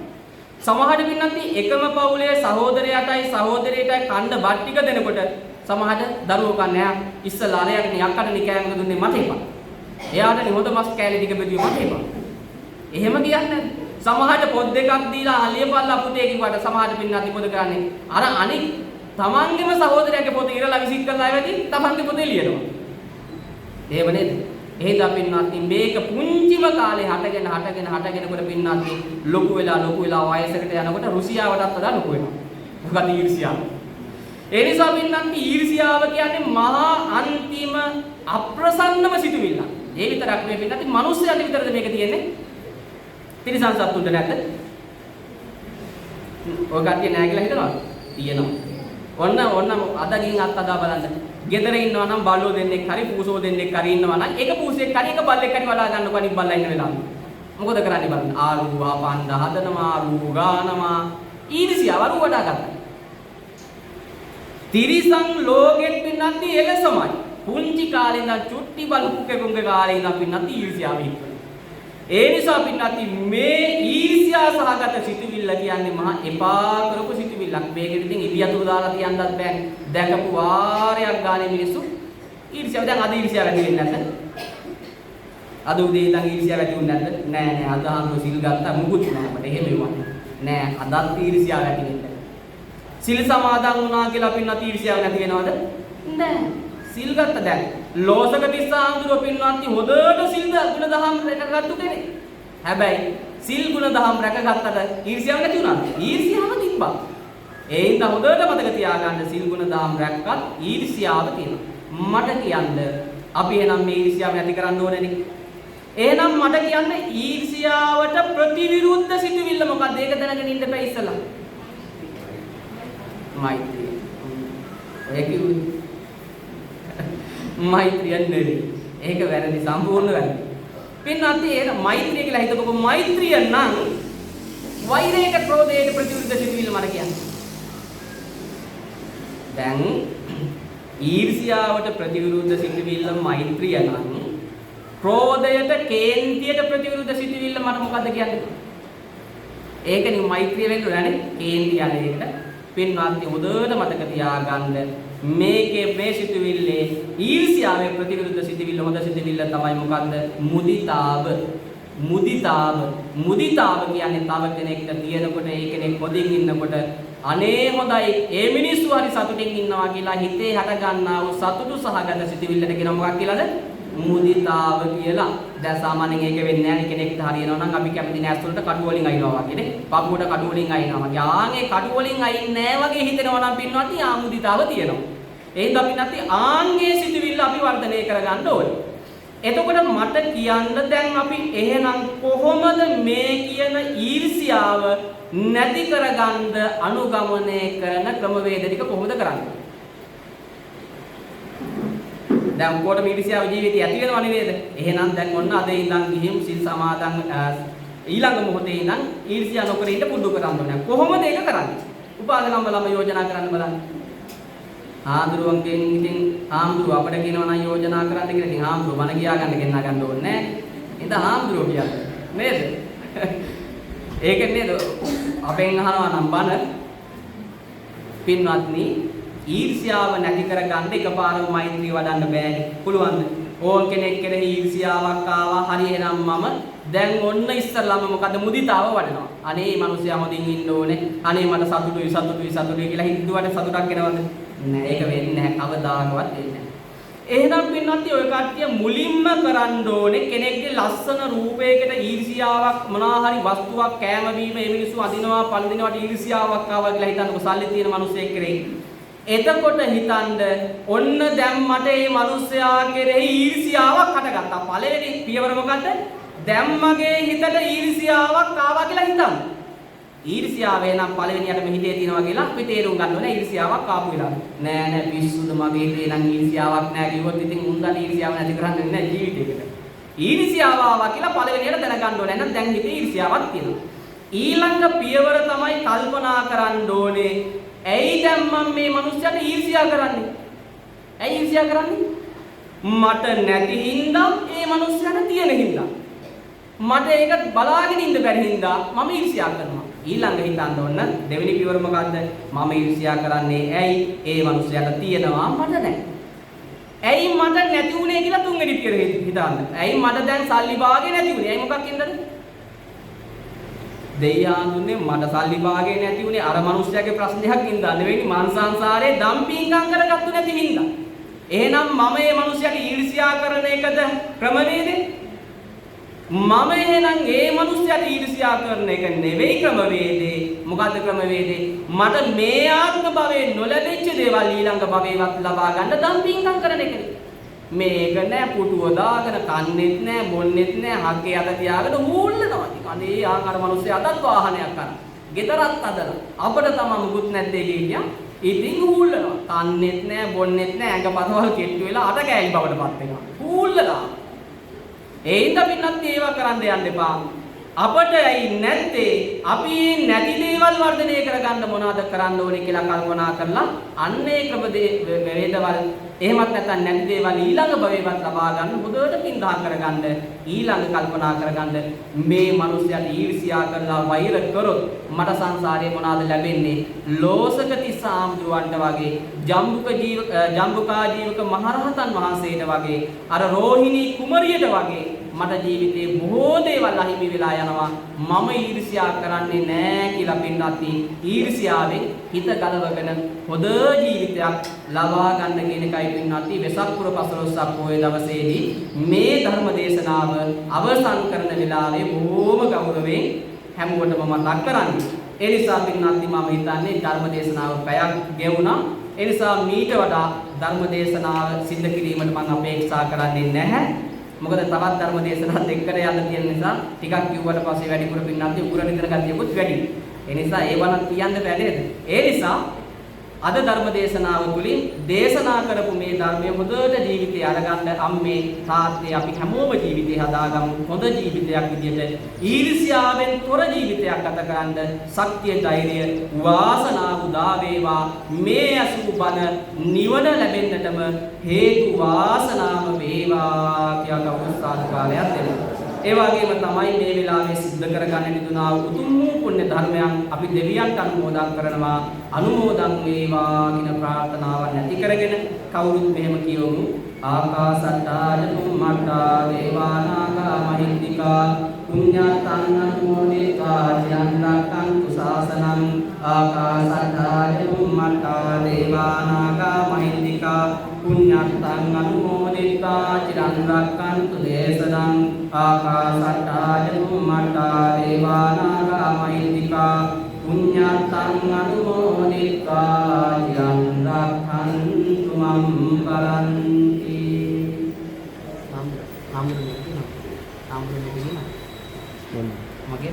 සමහර පින්නත් එකම පවුලේ සහෝදරයාටයි සහෝදරියටයි කණ්ඩ බත් ටික දෙනකොට සමහර දරුවෝ කන්නේ ඉස්සලා අරයට යක්කට නිකෑමක දුන්නේ මට එපා. එයාට නිහොද මස් කෑලි ටික බෙදුවේ මට එපා. එහෙම කියන්නේ සමහරට පොත් දෙකක් දීලා අලියපල්ලා පුතේ කිව්වට සමහර පින්නත් මොකද කරන්නේ? අර අනික් තමන්ගේම සහෝදරයාගේ පොත ඉරලා විසික් කරලා ආවදී තමන්ගේ පොතේ ලියනවා. එහෙම නේද? එහෙනම් පින්නත් මේක පුංචිම කාලේ හටගෙන කොට පින්නත් ලොකු වෙලා වයසකට යනකොට රුසියාවටත් වඩා ලොකු වෙනවා. මොකද ඊර්ෂ්‍යාව. ඒ නිසා පින්නත් ඊර්ෂ්‍යාව කියන්නේ මහා අන්තිම අප්‍රසන්නම සිතුවිල්ල. ඒ විතරක් නෙවෙයි පින්නත් මිනිස්සුන්ට විතරද මේක තියෙන්නේ? තිරිසන් සත්තුන්ට නැද්ද? ඔය කට්ටිය නෑ කියලා හිතනවා. තියෙනවා. ඔන්න අද ගින් අත්අදා බලන්න. ගෙදර ඉන්නවා නම් බල්ලෝ දෙන්නෙක් හරි පූසෝ දෙන්නෙක් හරි ඉන්නවා නම් එක පූසෙක් හරි එක බල්ලෙක් හරි වලා ගන්නකො අනිත් බල්ලා ඉන්න වෙලාවෙ. මොකද කරන්නේ බලන්න. ආරුවා පණ්ඩ හදනවා, ආරුව ගානවා. ඊර්ෂ්‍යාව අරු වඩා ගන්නවා. තිරිසන් ලෝකෙත් පින්නත් එලෙසමයි. පුංචි කාලේ ඉඳන් චුට්ටි බලුකුගේ කාලේ ඉඳන් පින්නත් ඊර්ෂ්‍යාව ඉක්කන. ඒ නිසා පින්නත් මේ ඊර්ෂ්‍යා සහගත සිතුවිල්ල කියන්නේ මහා එපා කරපු සිතුවිල්ලක්. මේකෙට ඉතින් ඉලියතුරු දාලා තියන්නත් බෑ. දැකපු වාරයක් ගානේ මිනිස්සු ඊර්ෂ්‍යාව දැන් අද ඊර්ෂ්‍යාව වැඩි වෙන්නේ නැද්ද? අද උදේ ඉඳන් ඊර්ෂ්‍යාව වැඩි වුනේ නැද්ද? නෑ අද ආන්දෝ සිල් ගත්තා මුකුත් නෑ මට එහෙම වුණා. නෑ අදත් ඊර්ෂ්‍යාව වැඩි වෙන්නේ. සිල් සමාදන් වුණා කියලා පින්නත් ඊර්ෂ්‍යාව නැති වෙනවද? නෑ. සිල් ගත්ත දැන් ලෝසක තිස්සාඳුර පින්නත් හොදට සිල් ගුණ දහම් රැකගත්තු කෙනෙක්. හැබැයි සිල් ගුණ දහම් රැකගත්තට ඊර්ෂ්‍යාව නැති වුණාද? ඊර්ෂ්‍යාව තිබ්බා. ඒ හින්දා හොදට මතක තියාගන්න සිල් ගුණ දහම් රැක්කත් ඊර්ෂ්‍යාව තියෙනවා. මට කියන්න අපි එහෙනම් මේ ඊර්ෂ්‍යාව නැති කරන්න ඕනේනේ. එහෙනම් මට කියන්න ඊර්ෂ්‍යාවට ප්‍රතිවිරුද්ධ සිතුවිල්ල මොකක්ද? ඒක දැනගෙන ඉන්න බෑ ඉස්සලා. මෛත්‍රිය. ඔය කිව්වේ මෛත්‍රිය නෙවෙයි. ඒක වැරදි සම්පූර්ණ වැරදි. පින්නත් ඒ මෛත්‍රිය කියලා හිතපොකො මෛත්‍රිය නම් වෛරයට ක්‍රෝධයට ප්‍රතිවිරුද්ධ සිතුවිල්ල මට කියන්නේ. දැන් ඊර්ෂ්‍යාවට ප්‍රතිවිරුද්ධ සිතුවිල්ල මෛත්‍රිය නම් ක්‍රෝධයට කේන්තියට ප්‍රතිවිරුද්ධ සිතුවිල්ල මට මොකද්ද කියන්නේ? ඒකනේ මෛත්‍රිය වෙන්න ඕනේ කේන්තිය යන එකට. පින්වත් හොඳට මතක තියාගන්න මේකේ මේ සිතුවිල්ලේ ඊර්ෂ්‍යාවේ ප්‍රතිවිරුද්ධ සිතුවිල්ල හොඳ සිතුවිල්ල තමයි මොකද්ද? මුදිතාව කියන්නේ තව කෙනෙක්ට තියෙනකොට ඒ කෙනෙක් හොදින් ඉන්නකොට අනේ හොඳයි ඒ මිනිස්සු හරි සතුටින් ඉන්නවා කියලා හිතේ හට ගන්නා වූ සතුටු සහගත සිතුවිල්ලට කියන මොකක් කියලාද? මුදිතාව කියලා. දැන් සාමාන්‍යයෙන් ඒක වෙන්නේ නැහැ නේ කෙනෙක්ට හරියනවා නම් අපි කැමති නෑස් වලට කඩු වලින් අයින්නවා වගේ නේ. පපුවට කඩු වලින් අයින්නවා වගේ. ආන්ගේ කඩු වලින් අයින්නේ නැහැ වගේ හිතෙනවා නම් පින්වත් ආමුදිතාව තියෙනවා. ඒ හින්දා පින්වත් ආන්ගේ සිතුවිල්ල අපි වර්ධනය කරගන්න ඕනේ. එතකොට මට කියන්න දැන් අපි එහෙනම් කොහොමද මේ කියන ඊර්ෂ්‍යාව නැති කරගන්න අනුගමනය කරන ක්‍රමවේද ටික කොහොමද කරන්නේ? දැන් ඔක්කොටම ඊර්ෂ්‍යාව ජීවිතය ඇති වෙනව නෙවෙයිද? එහෙනම් දැන් ඔන්න අද ඉඳන් ගිහින් සිල් සමාදන් ඊළඟ මොහොතේ ඉඳන් ඊර්ෂ්‍යා නොකර ඉන්න පුරුදු කරන්න ඕනේ. කොහොමද ඒක කරන්නේ? උපාසකම්වලම යෝජනා කරන්න බලන්න. ආඳුරුවන්ගෙන් ඉතින් ආඳුරුව අපිට කියනවා නම් යෝජනා කරන්න කියලා. ඉතින් ආඳුරුව මන ගියා ගන්න ගෙන්නා ගන්න ඕනේ නැහැ. ඉතින් ආඳුරුව කියන්නේ නේද? ඒක නේද? අපෙන් අහනවා නම් බන පින්වත්නි ඊර්ෂ්‍යාව නැති කරගන්න එකපාරම මෛත්‍රිය වඩන්න බෑනේ. පුළුවන්ද? ඕන් කෙනෙක් කෙරෙහි ඊර්ෂ්‍යාවක් ආවා. හරි එහෙනම් මම දැන් ඔන්න ඉස්සල්ලාම මොකද මුදිතාව වඩනවා. අනේ මේ මිනිස්සයා හොඳින් ඉන්න ඕනේ. අනේ මට සතුටුයි කියලා හිතුවට සතුටක් එනවද? නෑ. ඒක වෙන්නේ නැහැ. කවදාකවත් වෙන්නේ නැහැ. එහෙනම් පින්වත්නි ඔය කට්ටිය මුලින්ම කරන්න ඕනේ කෙනෙක්ගේ ලස්සන රූපයකට ඊර්ෂ්‍යාවක් මොනවා හරි වස්තුවක් කෑම බීම මේ මිනිස්සු අදිනවා පළඳිනවට ඊර්ෂ්‍යාවක් ආවා කියලා හිතන්නකො සල්ලි තියෙන මිනිස්සෙක් කෙරෙහි. එතකොට හිතන්න ඔන්න දැන් මට මේ මිනිස්සයා කෙරෙහි ඊර්ෂ්‍යාවක් හටගත්තා. පළවෙනි පියවර මොකද්ද? දැන් මගේ හිතට ඊර්ෂ්‍යාවක් ආවා කියලා හිතන්න. ඊර්ෂ්‍යාව එනම් පළවෙනියටම හිතේ තියෙනවා කියලා අපි තේරුම් ගන්න ඕනේ ඊර්ෂ්‍යාවක් ආපු වෙලාව. නෑ පිස්සුද මගේ හිතේ නම් ඊර්ෂ්‍යාවක් නෑ කිව්වොත් ඉතින් උන්දට ඊර්ෂ්‍යාව නැති කරන්නේ නෑ ජීවිතේකට. ඊර්ෂ්‍යාව ආවා කියලා පළවෙනියට දැනගන්න ඕනේ. එහෙනම් දැන් හිතේ ඊර්ෂ්‍යාවක් තියෙනවා. ඊළඟ පියවර තමයි කල්පනා කරන්න ඕනේ. ඇයි දැන් මම මේ මිනිස්සයාට ඊර්ෂ්‍යා කරන්නේ? ඇයි ඊර්ෂ්‍යා කරන්නේ? මට නැති හින්දා ඒ මිනිස්සයාට තියෙන හින්දා. මට ඒක බලාගෙන ඉන්න බැරි හින්දා මම ඊර්ෂ්‍යා කරනවා. ඊළඟ හිතන්න ඕන දෙවෙනි පියවර මොකද්ද? මම ඊර්ෂ්‍යා කරන්නේ ඇයි? ඒ මනුස්සයාට තියෙනවා මට නැහැ. ඇයි මට නැති උනේ කියලා තුන්වෙනි පියවර හිතන්න. ඇයි මට දැන් සල්ලි භාගේ නැති උනේ? ඇයි මොකක් හින්දාද? දෙයියාඳුනේ මට සල්ලි භාගේ නැති උනේ අර මනුස්සයාගේ ප්‍රශ්නයක් හින්දා නෙවෙයි මං සංසාරේ දම්පින්කම් කරගත්තු නැති හින්දා. එහෙනම් මම මේ මනුස්සයාට ඊර්ෂ්‍යා කරන එකද ක්‍රමවේදේ? මම එහෙනම් ඒ මනුස්සයාට ඊර්ෂ්‍යා කරන එක නෙවෙයි ක්‍රමවේදේ. මොකද්ද ක්‍රමවේදේ? මට මේ ආත්ම භවයේ නොලැබෙච්ච දේවල් ඊළඟ භවයේවත් ලබා ගන්න දම්පින්කම් කරන එකනේ. මේක නෑ පුටුව දාගෙන කන්නේත් නෑ බොන්නේත් නෑ හක්කේ අත තියාගෙන හූල්ලනවා. අනේ ආකාර මනුස්සයා අතත් වාහනයක් කරා. ගෙදරත් අදලා අපිට තමයි මුකුත් නැත්තේ කියනවා. ඉතින් හූල්ලනවා. කන්නේත් නෑ බොන්නේත් නෑ ඇඟපතවල් කෙට්ටු වෙලා අත කෑලි බවටපත් වෙනවා. හූල්ලනවා. ඒ හින්දා පින්නත් ඒවා කරන්න යන්න එපා. අපට ඇයි නැත්තේ? අපි නැති දේවල් වර්ධනය කරගන්න මොනවද කරන්න ඕනේ කියලා කල්පනා කරලා අන්නේ වේදවල් එහෙමත් නැත්නම් නැති දේවල් ඊළඟ භවයේවත් ලබා ගන්න හොඳට පින්දා කරගන්න ඊළඟ කල්පනා කරගන්න මේ මිනිස්යාට ඊර්ෂ්‍යා කරලා වෛර කරොත් මට සංසාරේ මොනවද ලැබෙන්නේ? ලෝසක තිස්සාම්දුවන්ට වගේ ජම්බුකා ජීවක මහරහතන් වහන්සේට වගේ අර රෝහිණී කුමරියට වගේ මට ජීවිතේ බොහෝ දේවල් අහිමි වෙලා යනවා. මම ඊර්ෂ්‍යා කරන්නේ නැහැ කියලා පින්නත් ඊර්ෂ්‍යාවෙන් හිත ගලවගෙන හොඳ ජීවිතයක් ලබා ගන්න කියන එකයි පින්නත් වෙසක් පුර 15ක් පොයේ දවසේදී මේ ධර්ම දේශනාව අවසන් කරන වෙලාවේ බොහෝම ගෞරවයෙන් හැමෝටම මතක් කරන්නේ. ඒ නිසා පින්නත් මම හිතන්නේ ධර්ම දේශනාව පැයක් ගෙවුණා. ඒ නිසා මීට වඩා ධර්ම දේශනාව සිද්ධ කිරීමට මම අපේක්ෂා කරන්නේ නැහැ. මොකද තවත් ධර්ම දේශනා දෙකකට යන්න තියෙන නිසා ටිකක් කිව්වට පස්සේ වැඩිපුර පින්නත් උගුර නිතර ගතියකුත් වැඩි. ඒ නිසා ඒවනම් කියන්න බෑ නේද? ඒ නිසා අද ධර්ම දේශනාව තුළින් දේශනා කරපු මේ ධර්මයේ හොඳට ජීවිතය අරගන්න අම්මේ තාත්තේ අපි හැමෝම ජීවිතේ හදාගමු. හොඳ ජීවිතයක් විදියට ඊර්ෂ්‍යාවෙන් තොර ජීවිතයක් ගත කරන්න ශක්තිය ධෛර්යය වාසනාව උදා වේවා. මේ අසු බණ නිවන ලැබෙන්නටම හේතු වාසනාව වේවා කියලා උත්සාහකාරයක් දෙනවා. ඒ වගේම තමයි මේ වෙලාවේ සිද්ධ කරගන්න නිදුනා උතුම් පුණ්‍ය ධර්මයන් අපි දෙවියන්ට අනුමෝදන් කරනවා. අනුමෝදන් වේවා කියන ප්‍රාර්ථනාව නැති කරගෙන කවුරුත් මෙහෙම කියවමු. ආකාසට්ටා චුම්මට්ටා දේවානාගා මහින්దికා පුඤ්ඤාතං අනුමෝදිතා චිරන් රක්ඛන්තු ශාසනං. ආකාසට්ටා චුම්මට්ටා දේවානාගා මහින්దికා පුඤ්ඤාතං අනුමෝදිතා චිරන් රක්ඛන්තු දේශනං. ආකාසට්ටා චුම්මට්ටා දේවානාගා මහින්దికා පුඤ්ඤාතං අනුමෝදිතා චිරන් රක්ඛන්තු මම් පරන්තු.